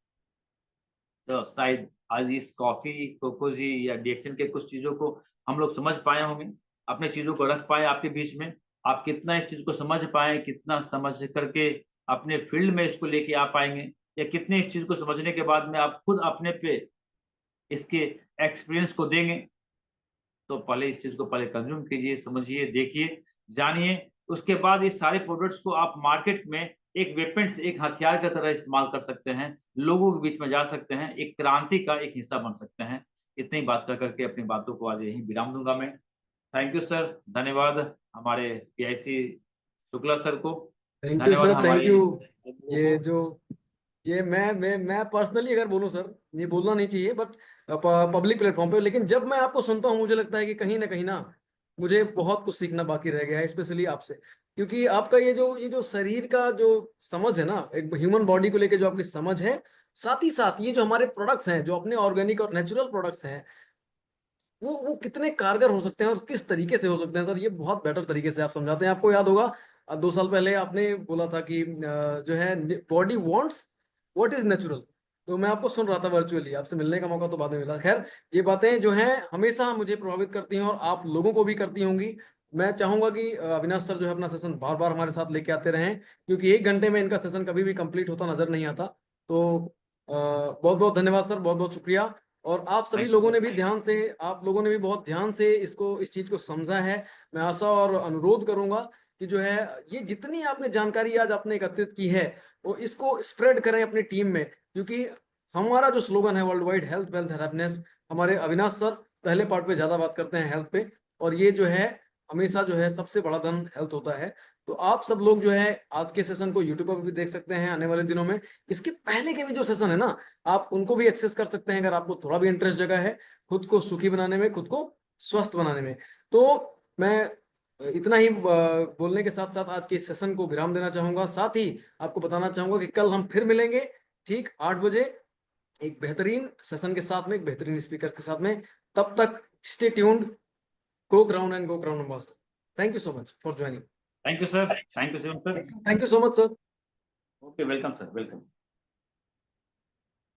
तो शायद आज इस कॉफ़ी, कोकोजी या डिएक्सन के कुछ चीज़ों को हम लोग समझ पाए होंगे, अपने चीज़ों को रख पाए आपके बीच में। आप कितना इस चीज़ को समझ पाए, कितना समझ करके अपने फ़ील्ड में इसको लेके आ पाएँगे, या कितने इस चीज़ को समझने के बाद में आप खुद अपने पे इसके एक्सपीरियंस को देंगे। तो पहले इस चीज़ को पहले कंज़्यूम कीजिए, समझिए, देखिए, जानिए, उसके बाद इस सारे प्रोडक्ट्स को आप मार्केट में एक वेपन्स, एक हथियार की तरह इस्तेमाल कर सकते हैं, लोगों के बीच में जा सकते हैं, एक क्रांति का एक हिस्सा बन सकते हैं। इतनी बात कर के अपनी बातों को आज यहीं विराम दूँगा मैं। थैंक यू सर, धन्यवाद हमारे पीआईसी शुक्ला सर को, थैंक यू धन्यवाद सर, थैंक हमारे यू। लोगों ये को। जो ये मैं पर्सनली अगर बोलूं सर, ये बोलना नहीं चाहिए बट पब्लिक प्लेटफॉर्म पे, लेकिन जब मैं आपको सुनता हूँ मुझे लगता है कि कहीं ना मुझे बहुत कुछ सीखना बाकी रह गया है, स्पेशली आपसे। क्योंकि आपका ये जो शरीर का जो समझ है ना, एक ह्यूमन बॉडी को लेके जो आपकी समझ है, साथ ही साथ ये जो हमारे प्रोडक्ट्स हैं, जो अपने ऑर्गेनिक और नेचुरल प्रोडक्ट्स हैं, वो कितने कारगर हो सकते हैं और किस तरीके से हो सकते हैं सर, ये बहुत बेटर तरीके से आप समझाते हैं। आपको याद होगा 2 साल पहले आपने बोला था कि जो है body wants what is natural. तो मैं आपको सुन रहा था वर्चुअली, आपसे मिलने का मौका तो बाद में मिला। खैर, ये बातें जो हैं हमेशा मुझे प्रभावित करती हैं और आप लोगों को भी करती होंगी। मैं चाहूंगा कि अविनाश सर जो है अपना सेशन बार बार हमारे साथ लेके आते रहें, क्योंकि 1 घंटे में इनका सेशन कभी भी कंप्लीट होता नजर नहीं आता। तो बहुत बहुत धन्यवाद सर, बहुत बहुत शुक्रिया। और आप सभी थैंक यू लोगों ने सर। भी ध्यान से, आप लोगों ने भी बहुत ध्यान से इस चीज को समझा है। मैं आशा और अनुरोध करूंगा कि जो है ये जितनी आपने जानकारी आज आपने एकत्रित की है, वो इसको स्प्रेड करें अपनी टीम में। क्योंकि हमारा जो स्लोगन है world wide health wealth happiness, हमारे अविनाश सर पहले पार्ट पे ज्यादा बात करते हैं हेल्थ पे, और ये जो है हमेशा जो है सबसे बड़ा धन हेल्थ होता है। तो आप सब लोग जो है आज के सेशन को यूट्यूब पर भी देख सकते हैं आने वाले दिनों में। इसके पहले के भी जो सेशन है ना, आप उनको भी एक्सेस कर सकते हैं अगर आपको थोड़ा भी इंटरेस्ट जगह है खुद को सुखी बनाने में, खुद को स्वस्थ बनाने में। तो मैं इतना ही बोलने के साथ साथ आज के इस सेशन को विराम देना चाहूंगा। साथ ही आपको बताना चाहूंगा कि कल हम फिर मिलेंगे ठीक 8 बजे, एक बेहतरीन सेशन के साथ में, एक बेहतरीन स्पीकर के साथ में। तब तक stay tuned, go ground and go ground master. Thank you so much for joining. Thank you sir, thank you Shivam sir. Thank you so much sir. Okay, welcome sir, welcome.